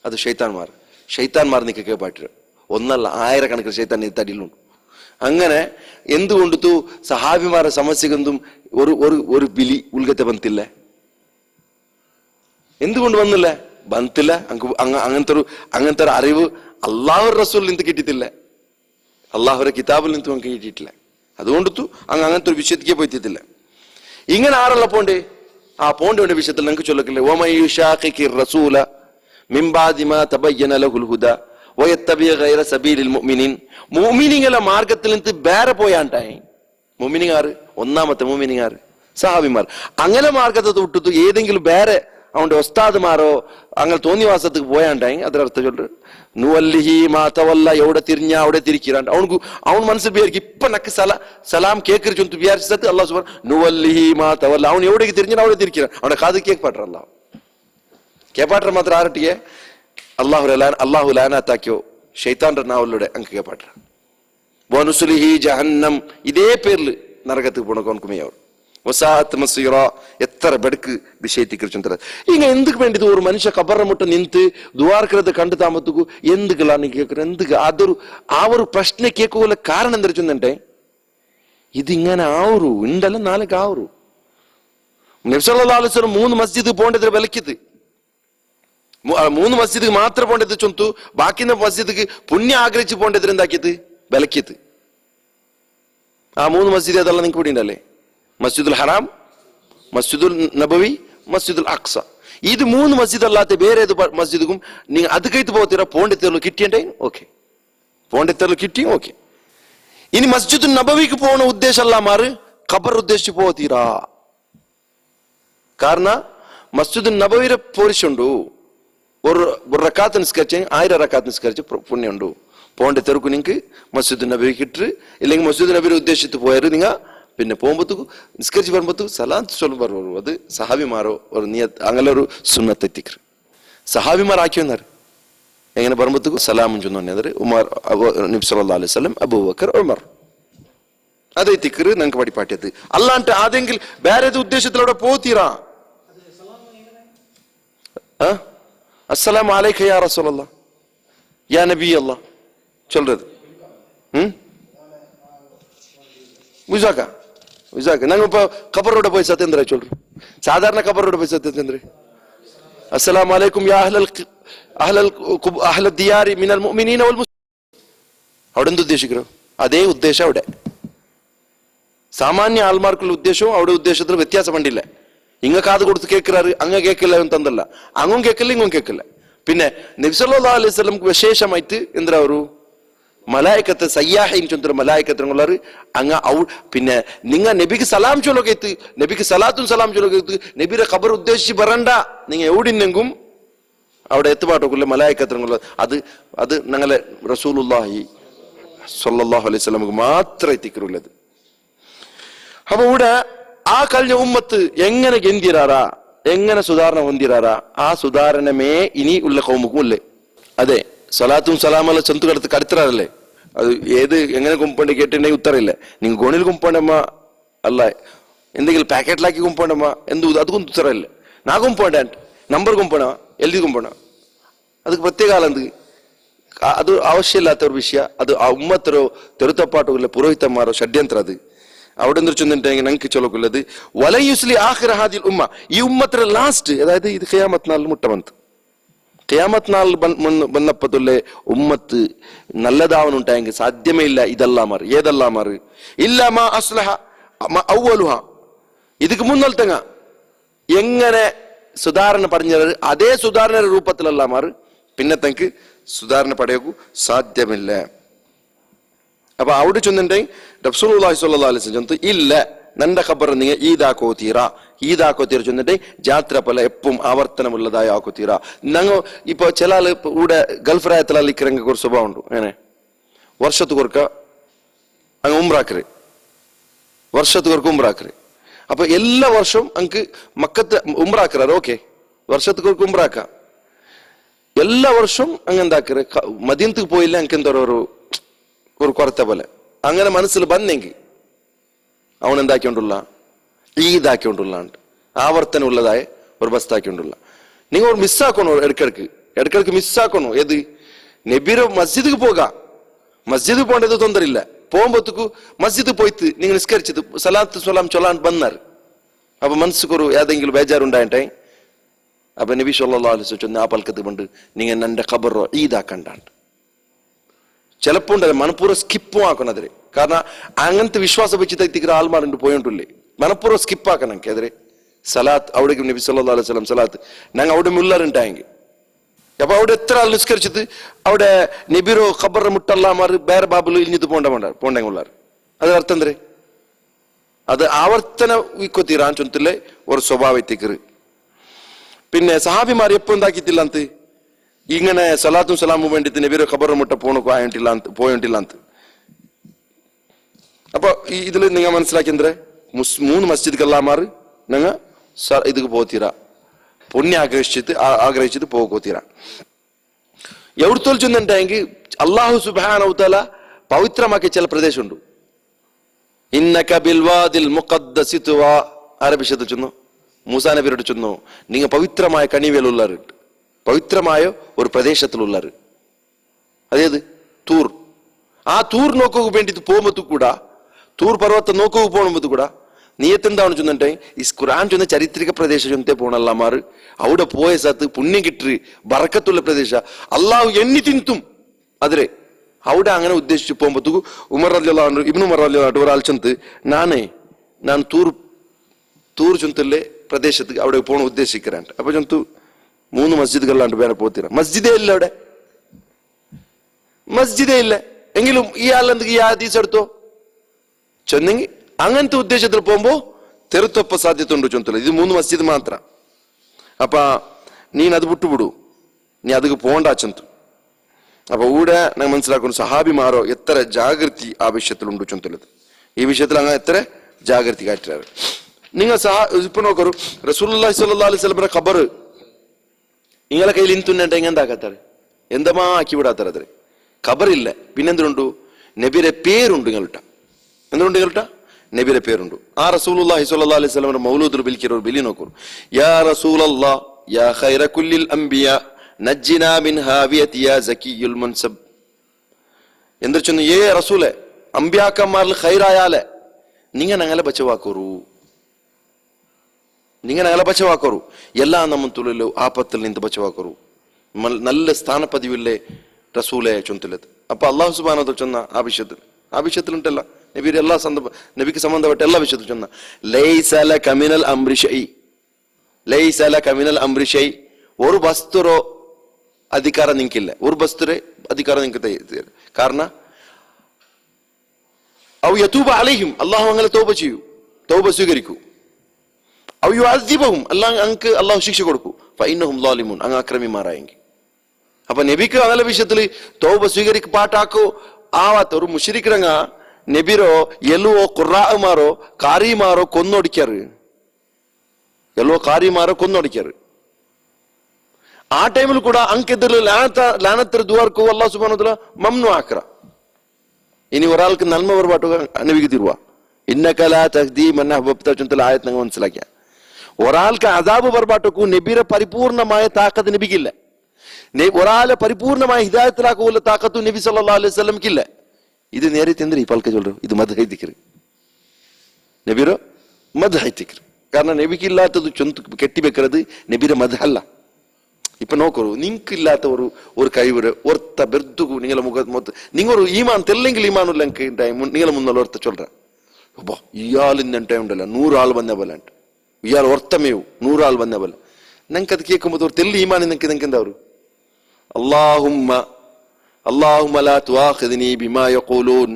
അത് ഷൈത്താൻമാർ നിൽക്ക കേപ്പാട്ടിര് ഒന്നല്ല ആയിരക്കണക്കിന് ഷൈത്താൻ തടിയിലുണ്ട്. അങ്ങനെ എന്തുകൊണ്ടു സഹാബിമാരെ സമസ്യകൊന്നും ഒരു ബിലി ഉൾഗത്തെ ബന്തില്ല. എന്തുകൊണ്ട് വന്നില്ല ബന്തില്ല. അങ്ങനത്തെ ഒരു അറിവ് അള്ളാഹു റസൂലിൽ നിന്ന് കിട്ടിയിട്ടില്ല, അള്ളാഹുരുടെ കിതാബിൽ നിന്ന് നമുക്ക് കിട്ടിയിട്ടില്ല. അതുകൊണ്ടു അങ്ങനത്തെ ഒരു വിഷയത്തിക്ക് പോയിത്തില്ല. ഇങ്ങനെ ആരല്ല പോണ്ടേ ആ പോണ്ടവന്റെ വിഷയത്തിൽ നിങ്ങൾക്ക് ചൊല്ലക്കില്ലേ വമയുശാഖിഖി റസൂല മിൻ ബാദി മാ തബയ്യന ലഹുൽ ഹുദാ വയത്തബിയ ഗൈറ സബീലിൽ മുഅ്മിനീൻ. മുഅ്മിനീങ്ങളുടെ മാർഗത്തിൽ നിന്ന് വേറെ പോയാണ്ടായി. മുഅ്മിനീങ്ങാറ് ഒന്നാമത്തെ മുഅ്മിനീങ്ങാറ് സഹാബിമാർ. അങ്ങനെ മാർഗത്തെ വിട്ടിട്ട് ഏതെങ്കിലും വേറെ അവന്റെ ഒസ്താദ്മാരോ അങ്ങനെ തോന്നിവാസத்துக்கு പോയാണ്ടായി അതിനർത്ഥം ചൊല്ലു നുവല്ലിഹി മാ തവല്ല എവിടെ തിരിഞ്ഞ അവിടെ തിരിക്കിറാണ്ട് അവൻ മനസ്സിൽ വിചാരിക്കും ഇപ്പൊ നക്ക് സലാം കേക്കറി ചൊന്തു വിചാരിച്ചത് അല്ലാഹു സുബ്ഹാനഹു നുവല്ലിഹി മാ തവല്ല അവൻ എവിടേക്ക് തിരിഞ്ഞാൽ അവിടെ തിരിക്കിറാൻ അവന്റെ കാത് കേൾപ്പാട്ടർ അല്ലാഹു കേൾപ്പാട്ടർ മാത്രം ആരട്ടിയെ അള്ളാഹു ലാനാത്താക്കിയോ ഷൈത്താന്റെ നാവലിലൂടെ അങ്ങ് കേൾപ്പാട്ടർ വനുസുലിഹി ജഹന്നം ഇതേ പേരിൽ നരകத்துக்கு പോണക്കോൺക്കുമേ അവർ വസാഅത്ത് മസീറ എത്ര ബെടുക്ക് വിഷയത്തിക്ക് ചൊന്തര. ഇങ്ങ എന്തുക്ക് വേണ്ടി ഒരു മനുഷ്യ കബറ മുട്ട നിಂತು ദ്വാർക്കരത് കണ്ടു താമത്തുക്കു എന്തുകളാണ് കേൾക്കുന്നത് എന്തുക അതൊരു ആ ഒരു പ്രശ്ന കേൾക്കുള്ള കാരണം എന്താ ചൊന്നേ ഇതിങ്ങനെ ആവරු ഉണ്ടല്ല നാളേക്ക് ആവരു. നബി സല്ലല്ലാഹു അലൈഹി വസല്ലം 3 മസ്ജിദ് പോണ്ടതിൽ വിലക്കിത് 3 മസ്ജിദ് മാത്രം പോണ്ടത് ചൊന്തു ബാക്കിന്ന മസ്ജിദ്ക്ക് പുണ്യ ആഗ്രഹിച്ച് പോണ്ടതിൽ എന്താക്കിയത് വിലക്കിയത്. ആ 3 മസ്ജിദ് അതല്ല നിങ്ങൾക്ക് ഇവിടെ ഉണ്ടല്ലേ മസ്ജിദുൽ ഹറാം, മസ്ജിദുൽ നബവി, മസ്ജിദുൽ അഖ്സ. ഇത് 3 മസ്ജിദ് അല്ലാത്ത വേറെ ഏത് മസ്ജിദും നിങ്ങൾ അത് കഴിത്ത് പോകത്തീരാ പോണ്ടെത്തേറുള്ള കിട്ടിയേ ഓക്കെ പോണ്ടെത്തേറുള്ള കിട്ടിയും ഓക്കെ. ഇനി മസ്ജിദുൽ നബവിക്ക് പോകുന്ന ഉദ്ദേശമല്ല മാറ് ഖബർ ഉദ്ദേശിച്ച് പോകത്തീരാ. കാരണം മസ്ജിദുൽ നബവിയുടെ പോരിച്ചുണ്ടു ഒരു റക്കാത്ത് നിസ്കരിച്ച് 1000 റക്കാത്ത് നിസ്കരിച്ച് പുണ്യമുണ്ടു. പോകേണ്ട തെരുക്ക് നിങ്ങൾക്ക് മസ്ജിദ് നബിക്ക് ഇട്ട് ഇല്ലെങ്കിൽ മസ്ജിദ് നബിയെ ഉദ്ദേശിച്ച് പോയാൽ നിങ്ങൾ പിന്നെ പോകുമ്പോഴത്തേക്ക് നിസ്കരിച്ച് വരുമ്പോഴത്തേക്ക് സലാത്ത് ചൊല്ലും പറഞ്ഞു അത് സഹാബിമാരോ ഒരു അങ്ങനെ ഒരു സുന്നത്തെത്തിക്കർ സഹാബിമാർ ആക്കി വന്നാർ എങ്ങനെ പറയുമ്പോഴത്തേക്ക് സലാമും ചൊന്നു ഉമർ നബി സല്ലല്ലാഹു അലൈഹി വസല്ലം അബൂബക്കർ ഉമർ അതേ തിക്കറ് നിങ്ങൾക്ക് പഠിപ്പാട്ടിയത് അല്ലാണ്ട് ആദ്യെങ്കിൽ വേറെ ഉദ്ദേശത്തിലൂടെ പോത്തീരാ അസ്സലാമു അലൈക യാ റസൂലല്ലാഹ് യാ നബി അല്ലാഹ് சொல்றது நாங்க இப்ப கபரோட போய் சத்யேந்திர சொல்றோம் சாதாரண கபரோட போய் சத்யேந்திர அஸ்ஸலாமு அலைக்கும் யா அஹ்லல் ദിയാരി മിനൽ മുഅ്മിനീന വൽ അവിടെ എന്ത് ഉദ്ദേശിക്കുന്നു അതേ ഉദ്ദേശം അവിടെ സാമാന്യ ആൾമാർക്കുള്ള ഉദ്ദേശവും അവിടെ ഉദ്ദേശത്തിൽ വ്യത്യാസം കണ്ടില്ല ഇങ്ങ കാത് കൊടുത്ത് കേൾക്കാറ് അങ്ങ കേൾക്കില്ല തന്നല്ല അങ്ങും കേൾക്കില്ല ഇങ്ങും കേൾക്കില്ല പിന്നെ നബി സല്ലല്ലാഹു അലൈഹി വസല്ലം വിശേഷമായിട്ട് എന്താ ഒരു മലായിക്കത്തെ സയ്യാഹീൻ ചൊല്ലുന്ന മലായിക്കത്തിനുള്ളവർ അങ്ങ പിന്നെ നിങ്ങ നബിക്ക് സലാം ചൊല്ലൊക്കെ നബിക്ക് സലാത്തും സലാം ചൊല്ലൊക്കെ നബിയുടെ ഖബർ ഉദ്ദേശിച്ച് പറയണ്ട നിങ്ങൾ എവിടെന്നെങ്കും അവിടെ എത്തുപാട്ടൊക്കെ മലായിക്കത്തിനുള്ള അത് ഞങ്ങളെ റസൂലുള്ളാഹി സ്വല്ലല്ലാഹു അലൈഹി വസല്ലം മാത്രമേ എത്തിക്കുള്ളത് അപ്പൊ ഇവിടെ ആ കഴിഞ്ഞ ഉമ്മത്ത് എങ്ങനെ ഗന്തിരാറാ എങ്ങനെ സുധാരണ ಹೊಂದಿರಾರಾ ആ സുധാരണമേ ഇനി ഉള്ള കൗമുക്കും അല്ലേ അതെ സലാത്തും സലാമല്ല ചെന്തു കടത്ത് കടത്തറല്ലേ അത് ഏത് എങ്ങനെ കുമ്പണ്ടി കേട്ടിട്ടുണ്ടെങ്കിൽ ഉത്തരയില്ല നിങ്ങൾ ഗോണിൽ കുമ്പണ്ടമ്മ അല്ല എന്തെങ്കിലും ಪ್ಯಾಕೆಟ್ಲಾಕಿ ಕುಂಪೋಣಮ್ಮ ಎಂದು ಅದಕ್ಕೊಂದು ಉತ್ತರ ಇಲ್ಲ ನಾ ಕುಂಪೋಣ ನಂಬರ್ ಕುಂಪೋಣ ಎಲ್ದಿ ಕುಂಪೋಣ ಅದಕ್ಕೆ ಪ್ರತ್ಯೇಕ ಅಲ್ಲಂದು ಅದು ಅವಶ್ಯ ಇಲ್ಲತ್ತವ್ರ ವಿಷಯ ಅದು ಆ ಉಮ್ಮತ್ತರೋ ತೆರುತಪ್ಪಾಟು ಇಲ್ಲ ಪುರೋಹಿತಮಾರೋ ಷಡ್ಯಂತ್ರ ಅದು അവിടെ നിന്ന് ചൊന്നിട്ടെങ്കിൽ ഞങ്ങൾക്ക് ചൊല്ലക്കുള്ളത് വലയുസ്ലി ആഖിറ ഹാദിൽ ഉമ്മ ഈ ഉമ്മത്തിലെ ലാസ്റ്റ് അതായത് ഇത് ഖിയാമത്ത് നാളിൽ മുട്ട വന്നത് ഖിയാമത്ത് നാളിൽ വന്നപ്പത്തുള്ള ഉമ്മത്ത് നല്ലതാവനുണ്ടായെങ്കിൽ സാധ്യമേ ഇല്ല ഇതെല്ലാം മാറി ഏതെല്ലാം മാറി ഇല്ല മാ അസ്ലഹ ഔവലുഹ ಇದಕ್ಕೆ മുന്നൽത്തങ്ങ എങ്ങനെ സുധാരണ പറഞ്ഞത് അതേ സുധാരണ രൂപത്തിലല്ല മാറി പിന്നെ തനിക്ക് സുധാരണ പടയക്കു സാധ്യമില്ല അപ്പൊ അവിടെ ചൊന്നിട്ടുണ്ടെങ്കിൽ റസൂലുള്ളാഹി സ്വല്ലല്ലാഹു അലൈഹി വസല്ലം ഇല്ല നന്റെ ഖബർ നിങ്ങൾ ഈദാക്കോത്തീര ചൊന്നിട്ട് ജാത്ര പോലെ എപ്പം ആവർത്തനമുള്ളതായി ആക്കോത്തീര ഞങ്ങൾ ഇപ്പൊ ചില ആള് ഇവിടെ ഗൾഫ് രാജ്യത്തിലെല്ലാം ഇക്കറങ്ങ ഒരു സ്വഭാവം ഉണ്ട് അങ്ങനെ വർഷത്തുകൊർക്ക അങ്ങ് ഉംറാക്കറ് വർഷത്തുകൊർക്ക ഉംറാക്കറ് അപ്പൊ എല്ലാ വർഷവും അങ്ങ് മക്കത്ത് ഉംറാക്കറാറ് ഓക്കെ വർഷത്തുകൊർക്ക ഉംറാക്ക എല്ലാ വർഷവും അങ്ങ് എന്താക്കറ് മദീനത്തേക്ക് പോയില്ല എനിക്ക് എന്താ ഒരു കൊറത്തെ പോലെ അങ്ങനെ മനസ്സിൽ വന്നെങ്കിൽ അവൻ എന്താക്കിക്കൊണ്ടുള്ള ഈദാക്കിക്കൊണ്ടുള്ളാണ്ട് ആവർത്തനമുള്ളതായ ഒരു ബസ്താക്കിക്കൊണ്ടുള്ള നിങ്ങൾ ഒരു മിസ്സാക്കണോ ഇടക്കിടക്ക് മിസ്സാക്കണോ ഏത് നബിയുടെ മസ്ജിദിക്ക് പോകാം മസ്ജിദ് പോകേണ്ടത് തൊന്തരില്ല പോകുമ്പോഴത്തേക്ക് മസ്ജിദ് പോയിട്ട് നിങ്ങൾ നിസ്കരിച്ചത് സലാത്ത് സലാം ചൊല്ലാൻ വന്നാർ അപ്പൊ മനസ്സിക്കൊരു ഏതെങ്കിലും ബേജാറുണ്ടായിട്ടെ അപ്പൊ നബി സല്ലല്ലാഹു അലൈഹി വസല്ലം ആ പൽക്കത്ത് കൊണ്ട് നിങ്ങൾ എന്റെ ഖബറോ ഈദാക്കണ്ടാണ്ട് ചിലപ്പോ ഉണ്ടല്ലോ മനഃപൂർവ്വം സ്കിപ്പും ആക്കണം അതിരെ കാരണം അങ്ങനത്തെ വിശ്വാസം വെച്ച് തെറ്റിക്കുന്ന ആൾമാരുണ്ട് പോയോണ്ടില്ലേ മനഃപൂർവ്വം സ്കിപ്പാക്കണം എനിക്കെതിരെ സലാത്ത് അവിടേക്ക് നബി സല്ലല്ലാഹു അലൈഹി വസല്ലം സലാത്ത് ഞങ്ങൾ അവിടെ മുള്ളറുണ്ടായെങ്കിൽ അപ്പൊ അവിടെ എത്ര ആൾ നിസ്കരിച്ചത് അവിടെ നബിരോ ഖബർ മുട്ടല്ലാമാർ വേറെ ബാബുలు ഇഞ്ഞിട്ട് പോണ്ടെങ്കിള്ളാർ അത് അർത്ഥം എന്തേ അത് ആവർത്തന വിക്കൊത്തീരാൻ ചൊന്നില്ലേ ഒരു സ്വഭാവത്തിക്കറ് പിന്നെ സഹാബിമാർ എപ്പോ എന്താക്കിത്തില്ല ಅಂತ ഇങ്ങനെ സലാത്തും സലാമും വേണ്ടിട്ട് നബിയുടെ ഖബർ മുട്ട പോയിട്ടില്ല ಅಂತ അപ്പൊ ഇതിൽ നിങ്ങൾ മനസ്സിലാക്കി എന്തേ 3 മസ്ജിദ്കെല്ലാമാർ ഞങ്ങൾ ഇതിക്ക് പോത്തീരാ പുണ്യ ആഗ്രഹിച്ചിട്ട് പോകോത്തീരാ എവിടത്തോൽ ചൊന്നുണ്ടെങ്കിൽ അള്ളാഹു സുബ്ഹാനഹു വ തആല പവിത്രമാക്കിയ ചില പ്രദേശമുണ്ട് ഇന്നക ബിൽവാദിൽ മുഖദ്ദസി തുവാ ആരംഭിച്ചത് ചൊന്നു മൂസാ നബിയോട് ചൊന്നു നിങ്ങൾ പവിത്രമായ കണിവേലുള്ളവരുണ്ട് പവിത്രമായ ഒരു പ്രദേശത്തിലുള്ളവർ അതേത് തൂർ ആ തൂർ നോക്കു വേണ്ടിട്ട് പോകുമ്പോ കൂടാ തൂർ പർവ്വത നോക്കു പോകുമ്പോ കൂടാ നീയത്തെന്താണ് ചൊന്നിട്ടെ ഈ ഖുർആൻ ചൊന്ന ചരിത്രിക പ്രദേശം ചൊന്നത്തെ പോണല്ലമാർ അവിടെ പോയ സ്ഥലത്ത് പുണ്യം കിട്ടി ബറക്കത്തുള്ള പ്രദേശ അള്ളാഹു എണ്ണി തിന്തും അതിരെ അവിടെ അങ്ങനെ ഉദ്ദേശിച്ചു പോകുമ്പോ ഉമർ റളിയല്ലാഹു അൻഹു ഇബ്നു ഉമർ റളിയല്ലാഹു അൻഹു ഒരാൾ ചെന്ന് ഞാൻ തൂർ ചൊന്നത്തിലെ പ്രദേശത്ത് അവിടെ പോകണം ഉദ്ദേശിക്കാറുണ്ട് അപ്പൊ ചൊന്തു 3 മസ്ജിദുകളിലാണ്ട് വേറെ പോത്തീര മസ്ജിദേ ഇല്ല അവിടെ മസ്ജിദേ ഇല്ല എങ്കിലും ഈ ആളെന്തെങ്കിലും ഈ ഹദീസ് എടുത്തോ ചൊന്നെങ്കിൽ അങ്ങനത്തെ ഉദ്ദേശത്തിൽ പോകുമ്പോ തെറുത്തൊപ്പ സാധ്യത ഉണ്ട് ചൊന്തല്ല ഇത് 3 മസ്ജിദ് മാത്രം അപ്പ നീ അത് വിട്ടുവിടൂ നീ അതിക്ക് പോകണ്ട ചന്തു അപ്പൊ ഊടെ ഞാൻ മനസ്സിലാക്കുന്നു സഹാബിമാരോ എത്ര ജാഗ്രതി ആ വിഷയത്തിലുണ്ട് ചൊന്തലത് ഈ വിഷയത്തിൽ അങ്ങ് എത്ര ജാഗ്രതി കാറ്റാറ് നിങ്ങൾ ഇപ്പൊ നോക്കൂ റസൂലുള്ളാഹി സ്വല്ലല്ലാഹു അലൈഹി വസല്ലമയുടെ ഖബർ നിങ്ങളെ കയ്യിൽ ഇന്തുന്നുണ്ട് എന്താക്കാത്താറ് എന്തമാ ആക്കി വിടാത്തറ അത്ര ഖബറില്ല പിന്നെന്തുണ്ടു നബിയുടെ പേരുണ്ട് നിങ്ങളിട്ട എന്തുകൊണ്ട് നിങ്ങളിട്ട നബിയുടെ പേരുണ്ട് ആ റസൂലുള്ളാഹി സ്വല്ലല്ലാഹു അലൈഹി വസല്ലമയുടെ മൗലൂദുൽ ബിൽക്കിറ ഒരു ബിലി നോക്കൂ യാ റസൂലല്ലാഹ് യാ ഖൈറ കുല്ലിൽ അംബിയാ നജ്ജിനാ മിൻ ഹാവിയതി യാ സകിയുൽ മുൻസബ് എന്തു ചൊന്നു ഏ റസൂലേ അമ്പ്യാക്കന്മാരിൽ ഖൈറായാലേ നിങ്ങൾ ഞങ്ങളെ ബച്ചവാക്കോറു നിങ്ങൾ ഞങ്ങളെ ബച്ചവാക്കോറു എല്ലാ നമ്മ തുള്ളിലോ ആപത്തിൽ നിന്ന് ബച്ചവാക്കോറു നല്ല സ്ഥാനപതിവില്ലേ റസൂലെ ചൊന്തലത് അപ്പൊ അള്ളാഹു സുബ്ഹാനഹു വ തആല ചൊന്ന ആ വിഷയത്തിലുണ്ടല്ല നബിയുടെ എല്ലാ നബിക്ക് സംബന്ധപ്പെട്ട എല്ലാ വിഷയത്തിലും ചൊന്ന ലൈസ ലക മിനൽ അംരി ശൈ ലൈസ ലക മിനൽ അംരി ശൈ ഒരു വസ്തുരോ അധികാരം നിങ്ങൾക്കില്ല ഒരു വസ്തുരെ അധികാരം നിങ്ങൾക്ക് കാരണം ഔ യതൂബ അലൈഹിം അല്ലാഹു അങ്ങനെ തൗബ ചെയ്യൂ തൗബ സ്വീകരിക്കൂ ഔ യുഅദ്ദിബഹും അല്ലാഹു ശിക്ഷ കൊടുക്കൂ ഫഇന്നഹും ളാലിമൂൻ അങ്ങ് അക്രമിമാരായെങ്കിൽ അപ്പൊ നബിക്ക് അങ്ങനെ വിഷയത്തിൽ തൗബ സ്വീകരിക്ക് പാട്ടാക്കോ ആവാത്ത ഒരു മുശ്രിക്കരങ്ങ നബിരോ എല്ലുവോ ഖുറാഅമാരോ കാരിമാരോ കൊന്നൊടിക്കാറ് എല്ലുവോ കാരിമാരോ കൊന്നൊടിക്കാറ് ആ ടൈമിൽ കൂടെ അങ്കെതിരിൽ ലാനത്തര ദുആർക്കു അല്ലാഹു സുബ്ഹാനഹു വ തആല മംനു ആക്കറ ഇനി ഒരാൾക്ക് നന്മ പറപാട്ടുക നബിക്ക് തീരുവ ഇന്നക ലാ തഹ്ദീ മൻ അഹ്ബബ്ത ചുന്തൽ ആയത്ത് നിങ്ങൾ മനസ്സിലാക്കിയ ഒരാൾക്ക് അദാബ് പറപാട്ടുക്കു നബിയുടെ പരിപൂർണമായ താക്കത്ത് നബിക്കില്ല ഒരാളെ പരിപൂർണമായ ഹിദായത്തിലാക്കുള്ള താക്കത്തു നബി സല്ലല്ലാഹു അലൈഹി വസല്ലംക്കില്ല ഇത് നേരെ തിന്ദ്രി പൽക്ക ചൊല്ലു ഇത് മദ്ഹൈ ദിക്ർ നബിയുടെ മദ്ഹൈ ദിക്ർ കാരണം നബിക്കില്ലാത്തത് ചൊന്ത് കെട്ടിവെക്കുന്നത് നബിയുടെ മദ്ഹല്ല ഇപ്പൊ നോക്കൂ നിങ്ങൾക്കില്ലാത്ത ഒരു കഴിവ് ഒർത്ത ബെർത്തുകു നിങ്ങളെ മുഖത്ത് നിങ്ങൾ ഒരു ഈമാൻ തെല്ലെങ്കിൽ ഈമാനുള്ള നിങ്ങളെ മുന്നുള്ള ഒർത്ത ചൊല്ല അപ്പൊ ഇയാളിന്റെ ടൈം ഉണ്ടല്ലോ 100 ആൾ വന്ന പോലെ ഇയാൾ ഒർത്തമേവും 100 ആൾ വന്ന പോലെ നിങ്ങൾക്ക് അത് കേൾക്കുമ്പോൾ ഒരു തെല്ല് ഈമാൻ നിങ്ങൾക്ക് എന്താ ഒരു അല്ലാഹുമ്മ ലാ തുആഖിദ്നി ബിമാ യഖൂലൂൻ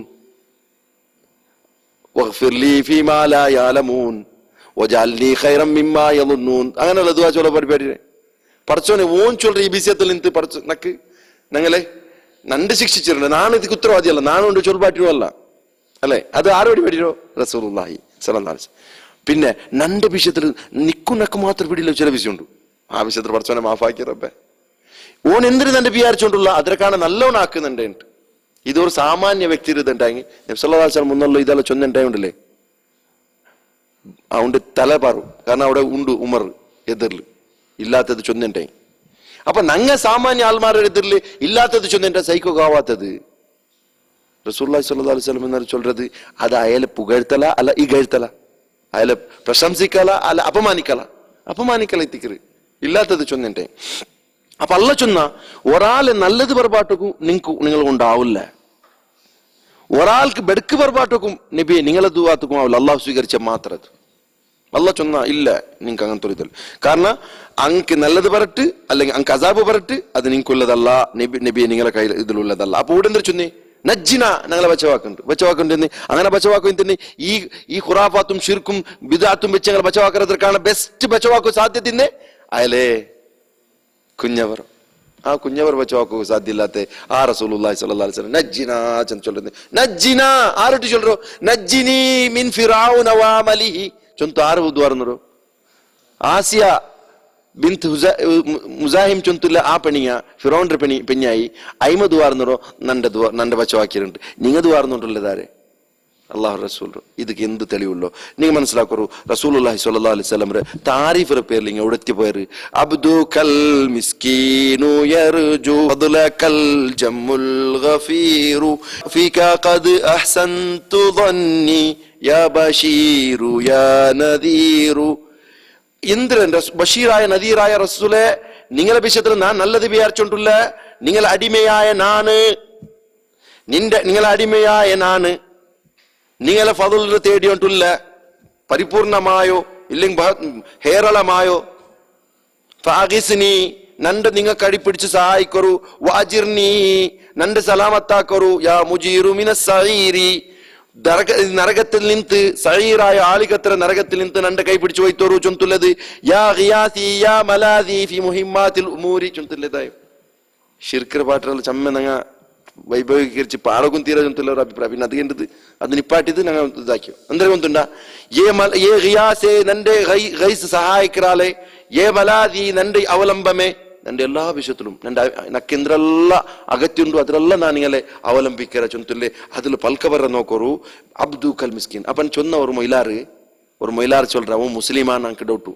വഗ്ഫിർ ലീ ഫീമാ ലാ യഅലമൂൻ വജഅൽനി ഖൈറൻ മിമ്മാ യظنون അങ്ങനെയുള്ള ദുആ ചൊല്ല പരിപാടി പടച്ചോനെ ഓൻ ചൊല്ല ഈ വിഷയത്തിൽ നിന്ന് പടച്ചു നക്ക് ഞങ്ങളെ നണ്ട് ശിക്ഷിച്ചിട്ടുണ്ട് നാണ് ഇതിക്ക് ഉത്തരവാദിയല്ല നാണുകൊണ്ട് ചൊൽപാട്ടിയുമല്ല അല്ലെ അത് ആരോടി പേടിയോ റസൂലുള്ളാഹി സ്വല്ലല്ലാഹു അലൈഹി വസല്ലം പിന്നെ നന്റെ വിഷയത്തിൽ നിക്കുന്നക്ക് മാത്രം പിടിയില്ല ചില വിഷയമുണ്ട് ആ വിഷയത്തിൽ പടച്ചോനെ മാഫാക്കി റബ്ബേ ഓൻ എന്തിനു തന്റെ വിചാരിച്ചോണ്ടുള്ള അതിനെക്കാണ് നല്ലോണം ആക്കുന്നുണ്ട് ഇതൊരു സാമാന്യ വ്യക്തി ഇതുണ്ടായി നബി സല്ലല്ലാഹു അലൈഹി വസല്ലം മുന്നല്ലോ ഇതെല്ലാം ചൊന്നുണ്ടായുണ്ടല്ലേ അതുകൊണ്ട് തല പാറും കാരണം അവിടെ ഉണ്ട് ഉമർ എതിർല് ഇല്ലാത്തത് ചൊന്നുണ്ടായി അപ്പൊ നങ്ങ സാമാന്യ ആൾമാരുടെ എതിർല് ഇല്ലാത്തത് ചൊന്നുണ്ട സൈക്കോകാവാത്തത് റസൂലുള്ളാഹി സ്വല്ലല്ലാഹു അലൈഹി വസല്ലം എന്ന് ചൊല്ലത് അത് അയാളെ പുകഴ്ത്തല അല്ല ഇകഴ്ത്തല അയാളെ പ്രശംസിക്കല അല്ല അപമാനിക്കല എത്തിക്കറ് ഇല്ലാത്തത് ചൊന്നുണ്ടായി അപ്പൊ അല്ല ചൊന്ന ഒരാളെ നല്ലത് പറപാട്ടുക്കും നിങ്ങൾ കൊണ്ടാവില്ല ഒരാൾക്ക് ബെടുക്ക് പറപാട്ടുക്കും നബിയെ നിങ്ങളെ ദുആത്തുക്കും ആവില്ല അള്ളാഹു സ്വീകരിച്ച മാത്രം അത് അല്ല ചൊന്ന ഇല്ല നിങ്ങൾക്ക് അങ്ങനത്തെ ഒരു ഇതില്ല കാരണം അങ്ങക്ക് നല്ലത് പറട്ട് അല്ലെങ്കിൽ അങ്ങ് അസാബ് പറട്ട് അത് നിങ്ങൾക്കുള്ളതല്ല നബിയെ നിങ്ങളെ കയ്യിൽ ഇതിലുള്ളതല്ല അപ്പൊ ഇവിടെ എന്താ ചൊന്നേ നജ്ജിന ഞങ്ങളെ ബച്ചവാക്കുണ്ട് അങ്ങനെ ബച്ചവാക്കും തന്നെ ഈ ഖുറാഫാത്തും ഷിർക്കും ബിദഅത്തും വെച്ച് ഞങ്ങൾ ബച്ചവാക്കറക്കാണ് ബെസ്റ്റ് ബച്ചവാക്കു സാധ്യത അയലേ കുഞ്ഞവർ ആ കുഞ്ഞവർ ബച്ചവാക്കു സാധ്യമില്ലാത്ത ആ റസൂലുള്ളാഹി സ്വല്ലല്ലാഹു അലൈഹി വസല്ലം നജ്ജിന ചെന്ന് ചൊല്ലുന്നത് നജ്ജിന ആരോട്ട് ചൊല്ലോ നജ്ജിനി മിൻ ഫിറഔന വഅമലിഹി ചൊന്തു ആറ് ദ്വാരന്നോ ആസിയ ബിൻത് മുസാഹിം ചൊന്തുല്ല ആ പെണ്ണിയ ഫിറൗന്റെ പെണ്ണായി അയിമ ദ്വാരന്നോ നന്റെ ബച്ചവാക്കിയിട്ടുണ്ട് നിങ്ങ ദ്വാരന്നുണ്ടല്ലേ അള്ളാഹു റസൂൽ ಇದಕ್ಕೆ എന്ത് തെളിവുള്ളോ നിങ്ങൾ മനസ്സിലാക്കൂ റസൂലുള്ളാഹി സ്വല്ലല്ലാഹു അലൈഹി വസല്ലം താരീഫിന്റെ പേരിൽ ഇങ്ങനെ ഉടത്തി പോയത് അബ്ദുകൽ മിസ്കീനു യർജു ഫദ്ലകൽ ജമ്മുൽ ഗഫീറു ഫീക ഖദ് അഹ്സൻതു ظني യാ ബശീറു യാ നദീറു ഇന്ദ്രൻ ബഷീറായ നദീറായ റസൂലേ നിങ്ങളെ വിഷയത്തിൽ ഞാൻ നല്ലത് വിചാരിച്ചോണ്ടുള്ള നിങ്ങളെ അടിമയായ നാണ് നിങ്ങളെ ഫضل തേടിയോണ്ടുള്ള പരിപൂർണമായോ ഇല്ലെങ്കിൽ ഹേരളമായോ ഫാഗിസ്നി നന്റെ നിങ്ങൾക്ക് അടിപ്പിടിച്ച് സഹായിക്കറു വാജിർനി നന്റെ സലാമത്താക്കറു യാ മുജീറു മിനസ് സഈരി നരകത്തിൽ നിന്ന് സഈറായ ആളികത്ര നരകത്തിൽ നിന്ന് നന്റെ കൈ പിടിച്ചു പോയിത്തോറു ചൊന്തുള്ളത് യാ ഗിയാസി യാ മലാദി ഫി മുഹിമ്മാത്തിൽ ഉമൂരി ചൊന്തുള്ളതായി ಶಿರ್ಕರ ಪಾಟ್ರಲ್ಲಿ ಚಮ್ಮೆ ನಂಗೆ ವೈಭವೀಕರಿಸಿ ಪಾಡಗುನ್ ತೀರ ಅಂತಲ್ಲ ಅವ್ರ ಅಭಿಪ್ರಾಯ. പിന്നെ അത് കണ്ടത് അത് നിപ്പാട്ടിത് ഞങ്ങൾ ഇതാക്കി അന്തരം കൊണ്ടുണ്ടാ ഏ ഹിയാസെ നന്റെ ഗൈസ് സഹായിക്കറാലെ ഏ മലാദി നന്റെ അവലംബമേ നന്റെ എല്ലാ വിഷയത്തിലും നക്കെന്തെല്ല അഗത്യുണ്ടു അതിലെല്ലാം ನಾನು നിങ്ങളെ ಅವಲಂಬಿಕರ ಚೊಂತುಲ್ಲೆ അതിൽ പൽക്കവರ നോക്കോರು ಅಬ್ದು ಕಲ್ ಮಿಸ್ಕಿನ್ ಅಪ್ಪನ್ ಚೊನ್ನ ஒரு மொயிலார் சொல்ற அவன் முஸ்லிமான் ನಂಗೆ ಡೌಟು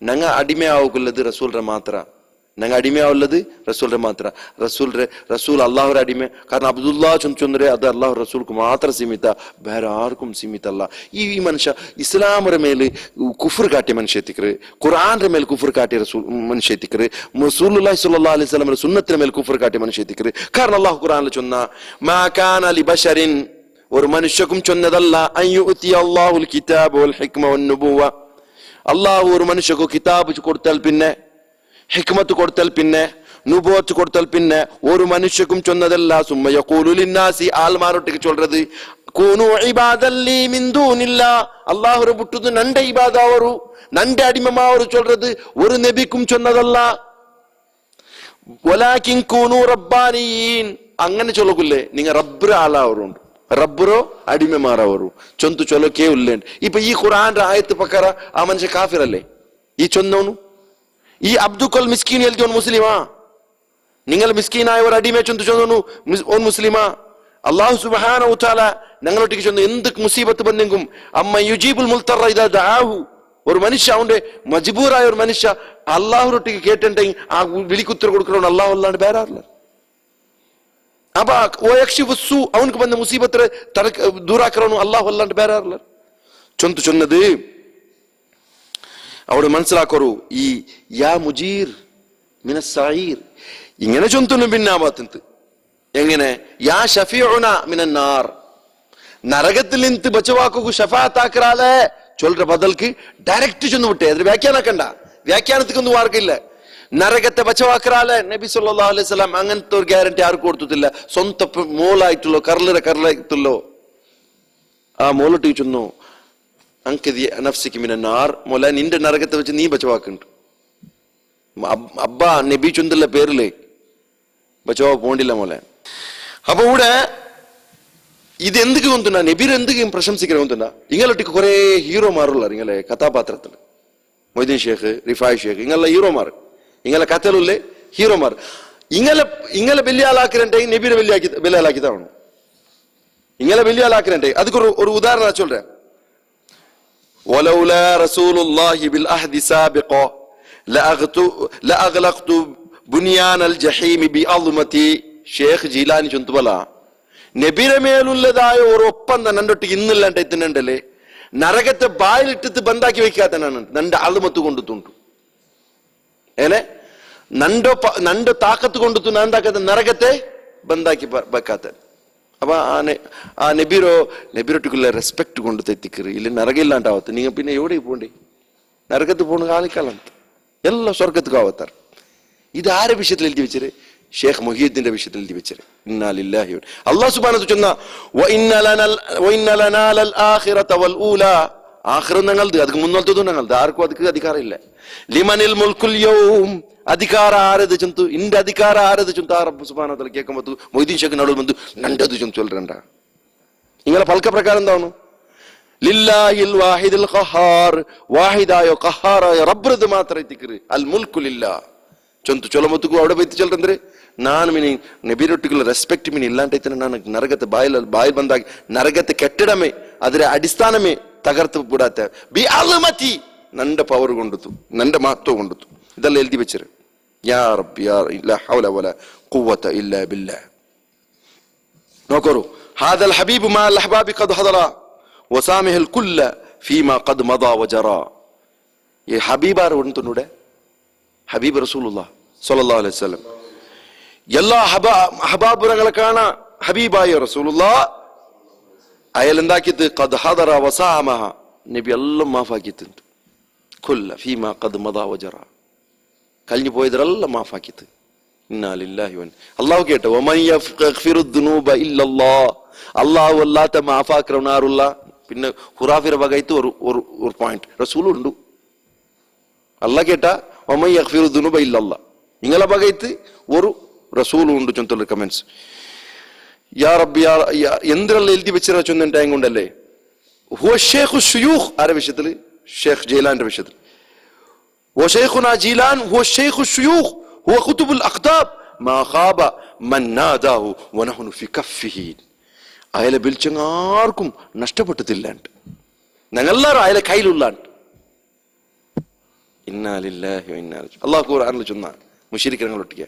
ನಂಗ ಅಡಿಮೆ ಆಗುಲ್ಲದು ರಸೂಲ್ರ ಮಾತ್ರ ನಂಗೆ ಅಡಿಮೆ ಆಗುಲ್ಲದು ರಸೂಲ್ರ ಮಾತ್ರ ರಸೂಲ್ ಅಲ್ಲಾಹರ ಅಡಿಮೆ ಕಾರಣ ಅಬ್ದುಲ್ಲಾ ಚೊಂದ್ರೆ ಅದು ಅಲ್ಲಾಹ್ ರಸೂಲ್ಕು ಮಾತ್ರ ಸೀಮಿತ ಬೇರೆ ಯಾರ್ക്കും ಸೀಮಿತ ಅಲ್ಲ. ಈ ಮನುಷ್ಯ ಇಸ್ಲಾಮರ ಮೇಲೆ ಕುಫ್ರ್ ಕಾಟಿ ಮನುಷ್ಯ ಎತ್ತಿಕ್ರು, ಕುರಾನ್ರ ಮೇಲೆ ಕುಫ್ರ್ ಕಾಟಿ ಮನುಷ್ಯ ಎತ್ತಿಕ್ರು, ರಸೂಲುಲ್ಲಾಹಿ ಸ್ವಲ್ಲಲ್ಲಾಹು ಅಲೈಹಿ ವಸಲ್ಲಂ ಸುನ್ನತ್ತಿನ ಮೇಲೆ ಕುಫ್ರ್ ಕಾಟಿ ಮನುಷ್ಯ ಎತ್ತಿಕ್ರು. ಕಾರಣ ಅಲ್ಲಾಹ್ ಕುರಾನ್ல சொன்னா ما كان لبشر ഒരു മനുഷ്യക്കും ചൊന്നതല്ല അൻ യുഅതി അല്ലാഹുൽ കിതാബ വൽ ഹിക്മ വൻ നുബുവ. അല്ലാഹു ഒരു മനുഷ്യക്ക് കിതാബ് കൊടുത്താൽ പിന്നെ ഹിക്മത്ത് കൊടുത്താൽ പിന്നെ നുബുവത്ത് കൊടുത്താൽ പിന്നെ ഒരു മനുഷ്യക്കും ചൊന്നതല്ല സുമ്മ യഖൂലു ലിന്നാസി ആൽമാരോട്ടിക്ക് ചൊല്றது കൂനു ഇബാദൻ ലീ മിൻ ദൂനില്ലാ അല്ലാഹുരെ ಬಿಟ್ಟುದು ನಂಡೆ ಇಬಾದ ಅವರು ನಂಡೆ ಅಡಿಮೆ ಅವರು ಚೊಲ್றது ഒരു നബിക്കും ചൊന്നതല്ല. വലാകിൻ കൂനു റബ്ബാനിയീൻ അങ്ങനെ ചൊല്ലകുല്ലേ നിങ്ങൾ റബ്ബർ ആളാവറുണ്ട് ರಬ್ಬರೋ ಅಡಿಮೆ ಮಾರವರು ಚೊಂತು ಚೊಲೋಕೆ ಉಲ್ಲೇಂಡ್. ಇಪ್ಪ ಈ ಖುರಾನ್ ಆಯತ್ ಪ್ರಕಾರ ಆ ಮನುಷ್ಯ ಕಾಫಿರಲ್ಲೇ ಈ ಚೊಂದವನು ഈ അബ്ദുൽ മിസ്കീൻ എഴുതിയോൻ മുസ്ലിമാ? നിങ്ങൾ മിസ്കീനായവർ അടിമേ ചൊന്തു ചൊന്നു ഓൻ മുസ്ലിമാ? അല്ലാഹു സുബ്ഹാനഹു വ തആല ഞങ്ങളൊട്ടിക്ക് ചൊന്നു എന്ത് മുസീബത്ത് ബന്നെങ്കും അമ്മ യുജീബുൽ മുൽത്തറ ഇദാ ദഅാഹു. ഒരു മനുഷ്യ അവന്റെ മജ്ബൂറായ ഒരു മനുഷ്യ അല്ലാഹുരൊട്ടിക്ക് കേട്ടിട്ടുണ്ടെങ്കിൽ ആ വിളിക്കുത്തര കൊടുക്കണോണ്ട് അല്ലാഹു അല്ലാണ്ട് വേറെ ആരില്ല. അപ്പൊ അവനക്ക് വന്ന മുസീബത്ത് ദൂരാക്കറവನು അല്ലാഹു അല്ലാണ്ട് ಬೇರೆ ആരില്ല. ചൊന്തു ചൊന്നത് അവിടെ മനസ്സിലാക്കറു ഈ യാ മുജീർ മിനസ്സഈർ ഇങ്ങനെ ചൊന്തുന്നു പിന്നാമത്ത് എങ്ങനെ യാ ഷഫീഉന മിനന്നാർ നരകത്തിൽ നിന്ന് ബച്ചവാക്കു ഷഫാഅത്ത് ആക്കറാലെ ചൊല്ற ബദൽക്ക് ഡയറക്റ്റ് ചൊന്നു വിട്ടേ. അത് വ്യാഖ്യാനക്കണ്ട, വ്യാഖ്യാനത്തിക്കൊന്നും ആർക്കില്ല. നരകത്തെ ബച്ചവാക്കറാലെ നബി സല്ലല്ലാഹു അലൈഹി വസല്ലം അങ്ങനത്തെ ഒരു ഗ്യാരണ്ടി ആർക്കും കൊടുത്തിട്ടില്ല. സ്വന്തം മോളായിട്ടുള്ളോ കർലായിട്ടുള്ളോ ആ മോളൊട്ടിക്ക് ചൊന്നു അങ്കതി നഫ്സിക്ക് മിനന്നാർ മോല നിന്റെ നരകത്തെ വെച്ച് നീ ബച്ചവാക്കുണ്ട്. അബ്ബ നബി ചൊന്തുള്ള പേരിലേ ബച്ചവാ പോണ്ടില്ല മോലെ. അപ്പൊ ഇവിടെ ഇത് എന്തൊക്കെ കൊണ്ടുണ്ടാ നബീർ എന്തൊക്കെയും പ്രശംസിക്കുന്ന കൊണ്ടുണ്ടാ ഇങ്ങളൊട്ടിക്ക് കുറെ ഹീറോമാറുള്ള ഇങ്ങളെ കഥാപാത്രത്തിൽ മൊയ്തീൻ ഷേഖ് റിഫായ് ഷേഖ് ഇങ്ങളെ ഹീറോമാർ ഇങ്ങളെ കഥയിലുള്ളേ ഹീറോമാർ ഇങ്ങളെ വലിയ ആളാക്കിരണ്ടെങ്കിൽ നബീരെ വലിയ ആളാക്കിയതാണ്. ഇങ്ങളെ വലിയ ആളാക്കിരണ്ടെങ്കിൽ അതൊക്കെ ഒരു ഉദാഹരണം ചൊല്ലേ. ولولا رسول الله بالعهد سابقا لأغلقت بنيان الجحيم بعظمتي. ഷേഖ് ജീലാനി ചൊന്തുവല നബിയുടെ മേലുള്ളതായ ഒരു ഒപ്പന്ത നണ്ടൊട്ടിക്ക് ഇന്നില്ലാണ്ട് എത്തുന്നുണ്ടല്ലേ നരകത്തെ ബായിലിട്ടിട്ട് ബന്ധാക്കി വെക്കാത്തനാണ് നന്റെ അളുമത്ത് കൊണ്ടുത്തുണ്ടു ഏനെ നണ്ടോ താക്കത്ത് കൊണ്ടുത്തു എന്താക്കാത്ത നരകത്തെ ബന്ധാക്കി വെക്കാത്ത. അപ്പൊ ആ നബിരൊട്ടിക്കുള്ള റെസ്പെക്ട് കൊണ്ട് തെറ്റിക്കറി ഇല്ല നരകില്ലാണ്ടാവത്ത് നിങ്ങൾ പിന്നെ എവിടെ പോണ്ടേ നരകത്ത് പോണ കാലിക്കാലം എല്ലാം സ്വർഗത്തുക്ക് ആവത്താർ. ഇത് ആരെ വിഷയത്തിൽ എഴുതി വെച്ചത്? ഷേഖ് മുഹീദ്ദീന്റെ വിഷയത്തിൽ എഴുതി വെച്ചത്. ഇന്നാ ലില്ലാഹി അല്ലാഹു സുബ്ഹാനഹു വ തആല വ ഇന്ന ലനാൽ ആഖിറത വൽ ഊലാ ആഖിറ ഞങ്ങളത് അതിക്ക് മുന്നോട്ടതും ഞങ്ങളത് ആർക്കും അതിക്ക് അധികാരമില്ല. ലിമനിൽ മുൽക്കുൽ യൗം അധികാര ആരത് ചൊന്തു ഇന്റെ അധികാര ആരത് ചൊന്തു ആ റബ്ബ് സുബ്ഹാനഹു വ തആല കേൾക്കുമ്പോൾ മൊയ്തീൻ ഷേഖ് നടുവിൽ വന്നു നണ്ടത് ചൊന്തു ചൊല്ലണ്ട. നിങ്ങളെ പൽക്ക പ്രകാരം എന്താണ്? ലില്ലാഹിൽ വാഹിദുൽ ഖഹാർ വാഹിദായ ഖഹാറായ റബ്ബ് മാത്രം എത്തിക്കറ് അൽ മുൽക്കു ലില്ലാഹ് ചൊന്തു ചൊലമത്തുക്കു അവിടെ പോയി ചൊല്ലಂದ್ರೆ ನಾನು ಮಿನಿ ನಬಿರೊಟ್ಟಿಗಳ ರೆಸ್ಪೆಕ್ಟ್ ಮಿನಿ ಇಲ್ಲಾಂಟೈತೆ ನಾನು ನರಗತೆ ಬಾಯಿ ಬಂದಾಗ ನರಗತೆ ಕೆಟ್ಟಡಮೇ ಅದರ ಅಡಿಸ್ಥಾನಮೇ ತಗರ್ತು ಬಿಡಾತೆ ಬಿ ಅಲ್ಮತಿ ನಂಡ ಪವರ್ ಗೊಂಡಿತು ನಂಡ ಮಹತ್ವ ಗೊಂಡಿತು ಇದೆಲ್ಲ ಎಲ್ದಿ ಬೆಚ್ಚರು ಯಾ ರಬ್ಬಿ ಯಾ لا حول ولا قوة إلا بالله. നോക്കൂ هذا الحبيب مع الأحباب قد حضر وسامح الكل فيما قد مضى وجرى. ഈ ഹബീബാർ ഉണ്ടൂടെ ഹബീബ് റസൂലുള്ളാഹി സ്വല്ലല്ലാഹു അലൈഹി വസല്ലം എല്ലാ ഹബാബുരങ്ങളെ കാണാ ഹബീബായ റസൂലുള്ളാഹി അയാൾ എന്താക്കിയത് ഖദ് ഹദറ വസാമഹ നബി എല്ലാം മാഫാക്കിയിട്ടുണ്ട്. കുല്ല ഫീമാ ഖദ് മദാ വജറ കഴിഞ്ഞു പോയതെല്ലാം മാഫാക്കിയത്. ഇന്നാ ലില്ലാഹി വ അല്ലാഹു കേട്ടോ വമൻ യഗ്ഫിറു ദുനൂബ ഇല്ലല്ലാഹ് അല്ലാഹു അല്ലാത്ത മാഫാക്കറവനാറുള്ള. പിന്നെ ഖുറാഫിറ വകൈത്ത് ഒരു പോയിന്റ് റസൂലുണ്ട്. അല്ലാഹ് കേട്ടാ വമൻ യഗ്ഫിറു ദുനൂബ ഇല്ലല്ലാഹ് നിങ്ങളെ വകൈത്ത് ഒരു റസൂലും ഉണ്ട് ചൊന്തുള്ള കമന്റ്സ്. യാ റബ്ബി എന്തിനെല്ലാം എഴുതി വെച്ചിരാ ചൊന്നിട്ടായും കൊണ്ടല്ലേ. ഹുവ ഷേഖു ശുയൂഖ് ആരുടെ വിഷയത്തിൽ? ഷേഖ് ജയിലാന്റെ വിഷയത്തിൽ. വശൈഖുനാ ജീലാൻ ഹുവ ഷേഖു ശുയൂഖ് ഹുവ ഖുതുബുൽ അഖ്താബ് മാ ഖാബ മൻ നാദാഹു വനഹ്നു ഫി കഫ്ഫിഹി. അയാളെ വിളിച്ചങ്ങ് ആർക്കും നഷ്ടപ്പെട്ടിട്ടില്ലാണ്ട്, ഞങ്ങളെല്ലാവരും അയാളെ കയ്യിലുള്ളാണ്ട്. ഇന്നാ ലില്ലാഹി വ ഇന്നാ ഇലൈഹി. അല്ലാഹു ഖുർആനിൽ ചൊന്ന മുശ്രിക്കുകൾ ഒട്ടിക്കുക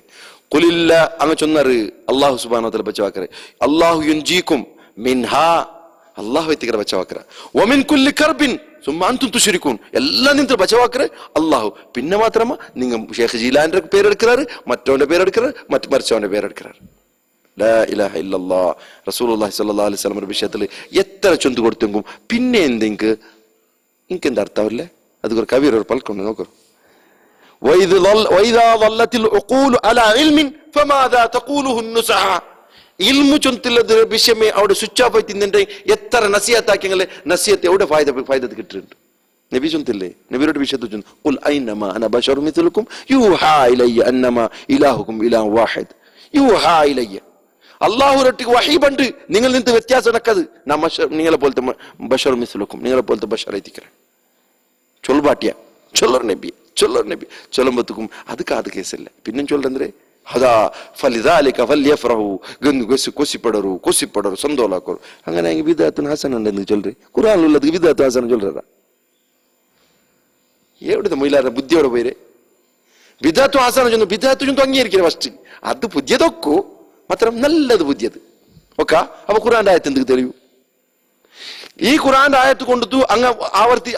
ഖുലില്ല അങ്ങ് ചൊന്നറ് അല്ലാഹു സുബ്ഹാനഹു വ തആല ബച്ചവാക്കറെ അല്ലാഹു യുൻജീകും മിൻഹാ അല്ലാഹു എത്തിക്കറ ബച്ചവാക്കറ വമിൻ കുല്ലി കർബിൻ സുമ്മ അൻതും തുശ്രികൂൻ എല്ലാം നിങ്ങൾ ബച്ചവാക്കറെ അല്ലാഹു. പിന്നെ മാത്രമ നിങ്ങൾ ഷേഖ് ജീലാന്റെ പേരെടുക്കാറ്, മറ്റവന്റെ പേരെടുക്കാറ്, മരിച്ചവന്റെ പേരെടുക്കാറ്. ലാ ഇലാഹ ഇല്ലല്ലാഹ്. റസൂലുള്ളാഹി സ്വല്ലല്ലാഹു അലൈഹി വസല്ലം വിഷയത്തിൽ എത്ര ചൊന്ത് കൊടുത്തെങ്കും പിന്നെ എന്തെങ്കിൽ എനിക്ക് എന്താ അർത്ഥമില്ലേ? അത് ഒരു കവിയർ ഒരു പൽക്കൊണ്ട് നോക്കൂ. ഇൽമു ചൊന്തില്ലത് വിഷയമേ അവിടെ സ്വിച്ച് ഓഫ് ആയി തിന്നെ എത്ര നസിയത്താക്കിയെങ്കിൽ നസിയത്ത് എവിടെ ഫായദ കിട്ടിയിട്ടുണ്ട്. നബി ചൊന്തില്ലേ? നബിയുടെ വിഷയത്തിൽ ചൊന്നു ഖുൽ ഐനമാ അന ബശറും മിസ്ലുക്കും യൂഹാ ഇലയ്യ അന്നമാ ഇലാഹുക്കും ഇലാഹുൻ വാഹിദ്. യൂഹാ ഇലയ്യ അള്ളാഹുരൊട്ടിക്ക് വഹീബുണ്ട്, നിങ്ങൾ നിന്ന് വ്യത്യാസം നടക്കത്. നിങ്ങളെ പോലത്തെ ബഷറും മിസ്ലുക്കും, നിങ്ങളെ പോലത്തെ ബഷർ എത്തിக்கிறேன் ചൊൽബാട്ടിയ ചൊല്ലർ നബി ചൊല്ലർ നബി ചൊല്ലുമ്പത്തുക്കും അത് കാത് കേസല്ല. പിന്നെ ചൊല്ലಂದ್ರೆ ಹದಾ ಫಲಿದಾಲಿಕ ಫಲ್ಯಫ್ರಹು ಗಂದು ಕೊಸಿಪಡರು ಕೊಸಿಪಡರು ಸಂದೋಲಾಕರು. അങ്ങനെ വിദാത്തുൻ ഹസൻ ഉണ്ടെന്ന് ചൊല്ലി ഖുർആനിലുള്ളത് വിദാത്തുൻ ഹസൻ ചൊല്ലറ എവിടെ മൊയിലാര ബുദ്ധിയോടെ പോയിരെ. വിദാത്തുൻ ഹസൻ ചൊന്നു വിദാത്തു ചൊന്നു അംഗീകരിക്കുക ഫസ്റ്റ്. അത് പുതിയതൊക്കു മാത്രം നല്ലത് പുതിയത് ഓക്ക. അപ്പൊ ഖുർആന്റെ ആയത്ത് എന്ത് തെളിയൂ? ഈ ഖുർആന്റെ ആയത്ത് കൊണ്ടു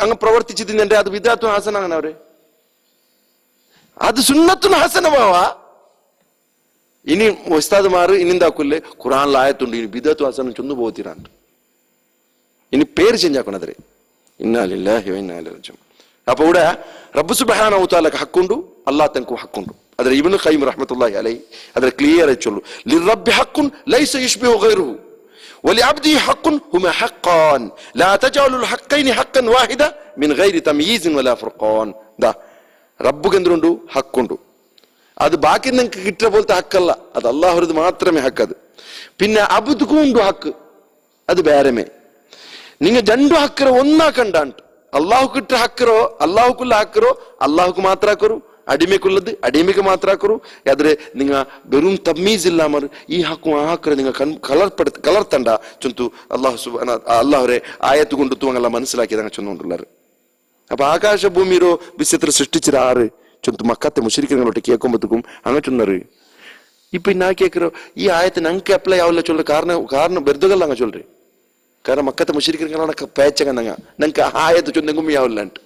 അങ്ങ് പ്രവർത്തിച്ചു തിന്നെ അത് വിദാത്തുൻ ഹസൻ. അങ്ങനെ അവരെ അത് സുന്നത്തുൻ ഹസനമാവാ. ഇനി ഉസ്താദ്മാർ ഇനി എന്താക്കൂല്ലേ? ഖുർആനിൽ ആയത്തുണ്ട്, ഇനി ബിദഅത്തു ഹസന ചൊന്നു പോത്തിരാണ്ട് ഇനി പേര് ചേഞ്ച് ആക്കണതരെ. ഇന്നാ ലില്ലാഹി വ ഇന്നാ ഇലൈഹി റാജിഊൻ. അപ്പൊ ഇവിടെ റബ്ബ് സുബ്ഹാനഹു വ തആലക്ക് ഹക്കുണ്ട്, അല്ലാഹ് തൻകു ഹക്കുണ്ട്. അതിൽ ഇബ്നു ഖയ്യിം റഹ്മത്തുള്ളാഹി അലൈഹി അതിൽ ക്ലിയർ ആയി ചൊല്ലു ലിറബ്ബി ഹഖുൻ ലൈസ യുശ്ബിഹു ഗൈറുഹു വലിഅബ്ദി ഹഖുൻ ഹുമാ ഹഖാൻ ലാ തജഅലുൽ ഹഖൈനി ഹഖൻ വാഹിദ മിൻ ഗൈരി തംയീസിൻ വലാ ഫുർഖാൻ. ദാ റബ്ബുക്ക് എന്തുണ്ട്? ഹക്കുണ്ട്. അത് ബാക്കി നിങ്ങൾക്ക് കിട്ടുന്ന പോലത്തെ ഹക്കല്ല, അത് അള്ളാഹുരത് മാത്രമേ ഹക്കത്. പിന്നെ അബ്ദുക്കും ഉണ്ട് ഹക്ക്, അത് വേറമേ. നിങ്ങൾ രണ്ടു ഹക്കറോ ഒന്നാക്കണ്ടാണ്ട് അള്ളാഹു കിട്ട ഹക്കറോ അള്ളാഹുക്കുള്ള ഹക്കറോ അള്ളാഹുക്ക് മാത്രാക്കರು, അടിമയ്ക്കുള്ളത് അടിമയ്ക്ക് മാത്രാക്കರು. അದ್ರೆ നിങ്ങൾ വെറും തമ്മീസ് ഇല്ലാമർ ഈ ഹക്കും ആ ഹക്കറെ നിങ്ങൾ കലർത്തണ്ട ചൊന്തു അള്ളാഹു അള്ളാഹുരെ ആയത്ത് കൊണ്ട് തൂങ്ങല്ല മനസ്സിലാക്കിയത് അങ്ങനെ ചൊന്നുകൊണ്ടുള്ളത്. അപ്പൊ ആകാശ ഭൂമിയിലോ വിശ്വത്തിൽ സൃഷ്ടിച്ചിര ആറ് ചൊന്തു മക്കത്തെ മുശ്രിക്കുകളോട്ട് കേൾക്കുമ്പോഴത്തേക്കും അങ്ങനെ ചൊന്നറ്. ഇപ്പൊ ഇന്നാ കേൾക്കറോ ഈ ആയത്ത് ഞങ്ങൾക്ക് അപ്ലൈ ആവില്ല ചൊല്ലു. കാരണം വെറുതുകൾ അങ്ങ് ചൊല്ലു. കാരണം മക്കത്തെ മുശ്രിക്കുകളാണ് പേച്ചങ്ങ ഞങ്ങൾക്ക് ആയത്ത് ചൊന്നെങ്കും ആവില്ലാണ്ട്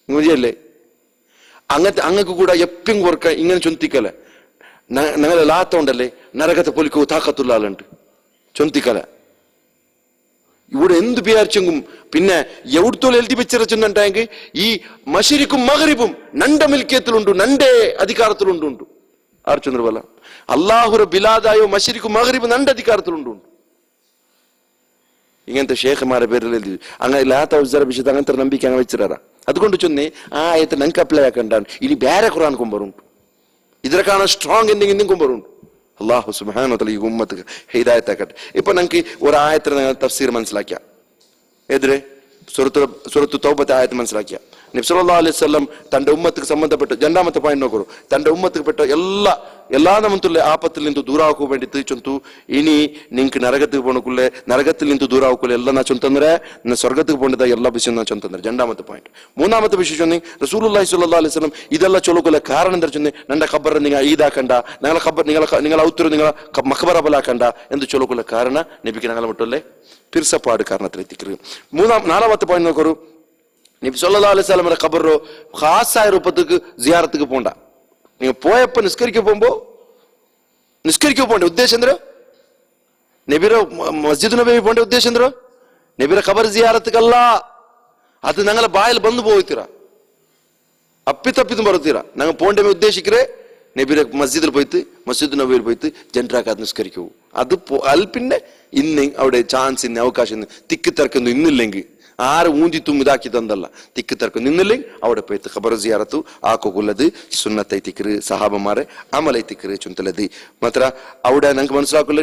മുതിയല്ലേ. അങ്ങനത്തെ അങ്ങക്ക് കൂടെ എപ്പം കുറക്ക ഇങ്ങനെ ചൊന്തിക്കല. ഞങ്ങളെ ലാത്ത ഉണ്ടല്ലേ നരകത്തെ പൊലിക്കോ താക്കത്തുള്ള ആളുണ്ട് ചൊന്തിക്കല. ഇവിടെ എന്ത് വിചാരിച്ചെങ്കും പിന്നെ എവിടത്തോളം എഴുതി വെച്ചിരച്ചെന്നുണ്ടെങ്കിൽ ഈ മശരിക്കും മഗ്രിബും നന്റെ മിൽക്കിയത്തിലുണ്ട്, നന്റെ അധികാരത്തിലുണ്ട്. ആർച്ചൊന്നു പോലെ അള്ളാഹുര ബിലാദായോ മശരിക്കും മഗ്രിബും നന്റെ അധികാരത്തിലുണ്ട്. ഇങ്ങനത്തെ ഷേഖ്മാരെ പേരിൽ എഴുതി അങ്ങനെ ലാത്ത ഉസ്സറ വിഷയത്തെ അങ്ങനത്തെ നമ്പിക്ക അങ്ങനെ വെച്ചിരാ. അതുകൊണ്ട് ചൊന്നേ ആ ആയത്തെ ഞങ്ങൾക്ക് അപ്ലൈ ആക്കണ്ടാണ്. ഇനി വേറെ ഖുർആൻ കൊമ്പറുണ്ട്, ഇതിനെക്കാണ് സ്ട്രോങ് എന്തെങ്കിലും കൊമ്പറുണ്ട്. അള്ളാഹു സുബ്ഹാനഹു വ തആല ഈ ഉമ്മത്ത് ഹിദായത്ത് ആക്കട്ടെ. ഇപ്പൊ ഞങ്ങൾക്ക് ഒരു ആയത്തിന് ഞങ്ങൾ തഫ്സീർ മനസ്സിലാക്കിയ എതിരെ സൂറത്തു തൗബത്തെ ആയത്ത് മനസ്സിലാക്കിയ നബി സല്ലല്ലാഹു അലൈഹി വസല്ലം തന്റെ ഉമ്മത്തിക്ക് സംബന്ധപ്പെട്ട് രണ്ടാമത്തെ പോയിന്റ് നോക്കൂ. തന്റെ ഉമ്മത്തിക്ക് പെട്ട എല്ലാ നമത്തുള്ള ആപത്തിൽ നിന്ന് ദൂരാക്കു വേണ്ടി തീച്ചൊന്തു ഇനി നിങ്ങൾക്ക് നരകത്തിക്ക് പോണക്കുള്ളേ നരകത്തിൽ നിന്ന് ദൂരാക്കുള്ളേ എല്ലാം നാ ചൊന്തಂದ್ರೆ ಸ್ವರ್ಗಕ್ಕೆ പോണ്ടದ ಎಲ್ಲ ವಿಷಯ ನಾ ಚೊಂತಂದ್ರೆ രണ്ടാമത്തെ പോയിന്റ്. മൂന്നാമത്തെ വിഷയം ചൊന്നി റസൂലുള്ളാഹി സ്വല്ലല്ലാഹു അലൈഹി വസല്ലം ഇതെല്ലാം ചൊല്ലുകൊള്ള കാരണം എന്താ ചൊന്നി ನನ್ನ ഖബർ നിങ്ങൾ ഈദാക്കണ്ട, ഞങ്ങളെ ഖബർ നിങ്ങൾ ഔത്തർ നിങ്ങൾ മഖബറ ബലാക്കണ്ട എന്ന് ചൊല്ലുകൊള്ള കാരണ നബിക്ക് ഞങ്ങളെ മട്ടല്ലേ പിർസപ്പാട് കാരണത്തിലെത്തിക്കരുത്. നാലാമത്തെ പോയിന്റ് നോക്കൂ. നബി സല്ലല്ലാഹു അലൈഹി വസല്ലമയുടെ ഖബറോ ഖാസായ രൂപത്തിക്ക് സിയാറത്തിക്ക് പോണ്ട. നിങ്ങൾ പോയപ്പോ നിസ്കരിക്കാൻ പോണ്ടേ ഉദ്ദേശം എന്തോ? നബിയുടെ മസ്ജിദ് നബി പോണ്ട ഉദ്ദേശം എന്തോ? നബിയുടെ ഖബർ സിയാറത്തിക്കല്ല. അത് ഞങ്ങളെ ബായിൽ ಬಂದು പോയിത്തീರ അപ്പിത്തപ്പിത്തും പറത്തീര. ഞങ്ങൾ പോണ്ടേ ഉദ്ദേശിക്കേ നബിയുടെ മസ്ജിദിൽ പോയിട്ട് മസ്ജിദ് നബിയിൽ പോയിട്ട് ജനറാക്കാതെ നിസ്കരിക്കൂ. അത് പിന്നെ ഇന്ന് അവിടെ ചാൻസ് ഇന്ന് അവകാശം തിക്കി തിരക്കൊന്നും ഇന്നില്ലെങ്കിൽ ആര് ഊന്തിത്തും ഇതാക്കി തന്നല്ല. തിക്ക് തർക്കം നിന്നില്ലെങ്കിൽ അവിടെ പോയിട്ട് ഖബർ സിയാറത്തു ആക്കുള്ളത് സുന്നത്തൈ തിക്കറ് സഹാബന്മാരെ അമലൈ തിക്കറ് ചുന്തലത് മാത്ര അവിടെ ഞങ്ങൾക്ക് മനസ്സിലാക്കില്ല.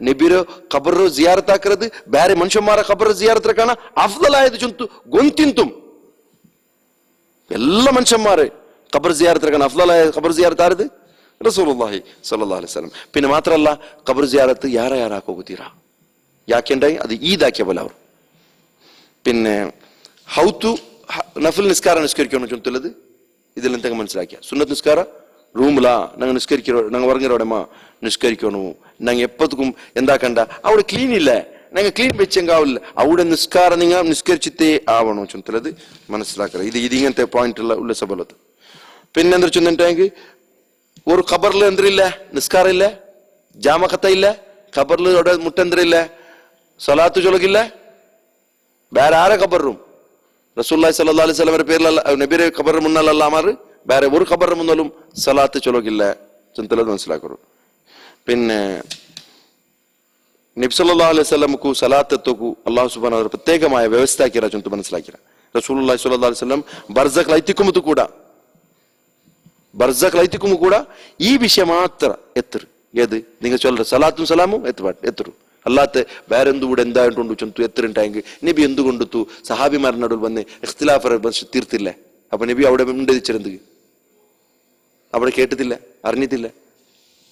നബിര് ഖബർ സിയാറത്താക്കരുത് ಬೇರೆ ಮನುಷ್ಯന്മാരെ ഖബർ സിയാറത്തിലേക്കാണ് അഫ്ദലായത് ചുന്തു ഗൊന്തിന്തും ಎಲ್ಲ ಮನುಷ್ಯന്മാരെ ഖബർ സിയാറത്തിലേക്കാണ് അഫ്ദലായ ഖബർ സിയാറത്ത് ആരത് റസൂലുള്ളാഹി സ്വല്ലല്ലാഹു അലൈഹി വസല്ലം. പിന്നെ മാത്രല്ല ഖബർ സിയാറത്ത് ಯಾರಾಕೋಗುತ್ತೀರಾ ಯಾಕೆಂದ್ರೆ ಅದು ಈದಾಕಿಯ പോലെ അവർ. പിന്നെ ഹൗത്തു നഫിൽ നിസ്കാരം നിസ്കരിക്കണം ചൊല്ലുന്നത് ഇതിലെന്തെങ്കിലും മനസ്സിലാക്കിയ സുന്നത്ത് നിസ്കാര റൂമിലാ ഞങ്ങൾ നിസ്കരിക്കോ ഞങ്ങൾ ഉറങ്ങിരോടമ്മ നിസ്കരിക്കണു ഞങ്ങൾ എപ്പത്തുക്കും എന്താക്കണ്ട അവിടെ ക്ലീൻ ഇല്ല ഞങ്ങൾ ക്ലീൻ വെച്ചെങ്കാവില്ല അവിടെ നിസ്കാരം നിങ്ങൾ നിസ്കരിച്ചിട്ടേ ആവണോ ചൊല്ലുന്നത് മനസ്സിലാക്കുക. ഇതിങ്ങനത്തെ പോയിന്റ് ഉള്ള സബലത്ത്. പിന്നെന്താ ചൊന്നിട്ടെങ്കിൽ ഒരു ഖബറിൽ എന്തില്ല നിസ്കാരം ഇല്ല ജാമഖത്ത ഇല്ല ഖബറിൽ അവിടെ മുട്ടെന്തിരില്ല സലാത്ത് ചൊലകില്ല ಬೇರೆ ಆರ ಖಬರ್ರು ರಸೂಲುಲ್ಲಾಹಿ ಸಲ್ಲಲ್ಲಾಹು ಅಲೈಹಿ ವಸಲ್ಲಂ പേരിൽ നബിയുടെ ഖബർ മുന്നല്ലല്ലാമാർ ಬೇರೆ ഒരു ഖബർ മുന്നലും സലാത്ത് ചൊലകില്ല ചിന്തലത് മനസ്സിലാക്കൂ. പിന്നെ നബി സല്ലല്ലാഹു അലൈഹി വസല്ലംക്കു സലാത്തത്തുക്കു അല്ലാഹു സുബ്ഹാനഹു വ തആല പ്രത്യേകമായ വ്യവസ്ഥ ആക്കിയ ചുന്തു മനസ്സിലാക്കിയ റസൂലുള്ളാഹി സ്വല്ലല്ലാഹു അലൈഹി വസല്ലം ബർസഖ് ലൈത്തിക്കും കൂടാ ഈ വിഷയം മാത്ര എത്ര ഏത് നിങ്ങൾ ചൊല്ല സലാത്തും സലാമും എത്തുപാട്ട് അല്ലാത്ത വേറെ എന്തുകൂടെ എന്തായിട്ടുണ്ട് ചൊന്തു എത്രണ്ടായെങ്കിൽ നബി എന്തുകൊണ്ടു സഹാബിമാരുടെ നടുവിൽ വന്ന് ഇഖ്തിലാഫ് തീർത്തില്ല. അപ്പൊ നബി അവിടെ ഉണ്ടതിച്ചെന്ത് അവിടെ കേട്ടതില്ല അറിഞ്ഞിട്ടില്ല.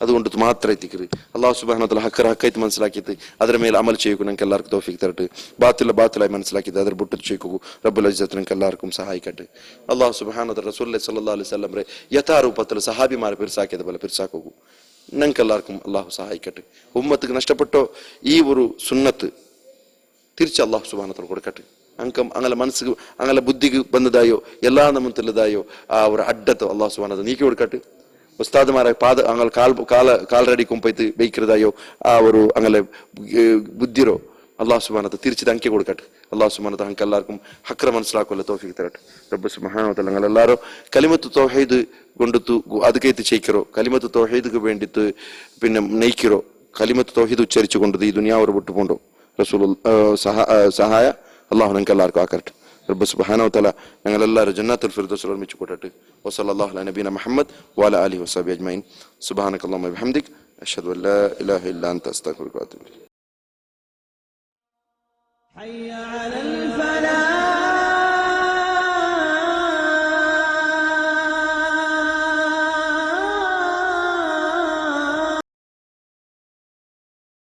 അതുകൊണ്ട് മാത്രം എത്തിക്കരുത്. അല്ലാഹു സുബ്ഹാനഹു വ തആല ഹക്കായിട്ട് മനസ്സിലാക്കിയിട്ട് അതിന്റെ മേൽ അമൽ ചെയ്യൂ. ഞങ്ങൾക്ക് എല്ലാവർക്കും തൗഫീഖ് തരട്ടെ. ബാത്തിലായി മനസ്സിലാക്കിയിട്ട് അതിൽ പൊട്ടി ചെയ്യൂ. റബ്ബുൽ ഇസ്സത്ത് ഞങ്ങൾക്ക് എല്ലാവർക്കും സഹായിക്കട്ടെ. അല്ലാഹു സുബ്ഹാനഹു വ തആല റസൂലുള്ളാഹി സ്വല്ലല്ലാഹു അലൈഹി വസല്ലം യഥാരൂപത്തിൽ സഹാബിമാരെ പിരിസാക്കിയത് പോലെ പിരിസാക്കൂ. ഞങ്ങൾക്ക് എല്ലാവർക്കും അള്ളാഹു സഹായിക്കട്ടെ. ഉമ്മത്തിക്ക് നഷ്ടപ്പെട്ടോ ഈ ഒരു സുന്നത്ത് തിരിച്ച് അള്ളാഹു സുബ്ഹാനഹു വ തആല കൊടുക്കട്ടെ. അങ്ങനെ മനസ്സിക്ക് അങ്ങനെ ബുദ്ധിക്ക് ಬಂದದಾയോ എല്ലാ നമ്മത്തില്ലതായോ ആ ഒരു അഡ്ഡത്തോ അള്ളാഹു സുബ്ഹാനഹു വ തആല നീക്കി കൊടുക്കട്ടെ. ഉസ്താദ്മാരെ അങ്ങനെ കാൽറടി കുമ്പത്ത് വയ്ക്കുന്നതായോ ആ ഒരു അങ്ങനെ ബുദ്ധിരോ അള്ളാഹു സുബ്ഹാനഹു വ തആല തിരിച്ച് അങ്കി കൊടുക്കട്ടെ. അള്ളാഹു സുബ്ഹാനഹു വ തആല ഞങ്ങൾക്ക് എല്ലാവർക്കും ഹക്ര മനസ്സിലാക്കുള്ള തൗഫീഖ് തരട്ടെ. റബ്ബ് സുബ്ഹാനഹു വ തആല ഞങ്ങളെല്ലാവരും കലിമത്ത് തൗഹീദ് കൊണ്ടുത്തു അതുകൈത്ത് ചെയ്ക്കറോ കലിമത്ത് തൗഹീദ്ക്ക് വേണ്ടിയിട്ട് പിന്നെ നെയ്ക്കറോ കലിമത്ത് തൗഹീദ് ഉച്ചരിച്ചു കൊണ്ടത് ഈ ദുനിയാവ് വിട്ടുപോണ്ടോ റസൂൽ സഹായ അള്ളാഹു ഞങ്ങൾക്ക് എല്ലാവർക്കും ആക്കട്ടെ. റബ്ബ് സുബ്ഹാനഹു വ തആല ഞങ്ങളെല്ലാവരും ജന്നത്തുൽ ഫിർദൗസിൽ ഒരുമിച്ച് കൂട്ടട്ടെ. വസല്ലല്ലാഹു അലാ നബീന മുഹമ്മദ് വഅലാ ആലിഹി വസഹ്ബിഹി അജ്മഈൻ. സുബ്ഹാനകല്ലാഹുമ്മ വബിഹംദിക അഷ്ഹദു അൻ ലാ ഇലാഹ ഇല്ലാ അൻത അസ്തഗ്ഫിറുക വഅതൂബു ഇലൈക്.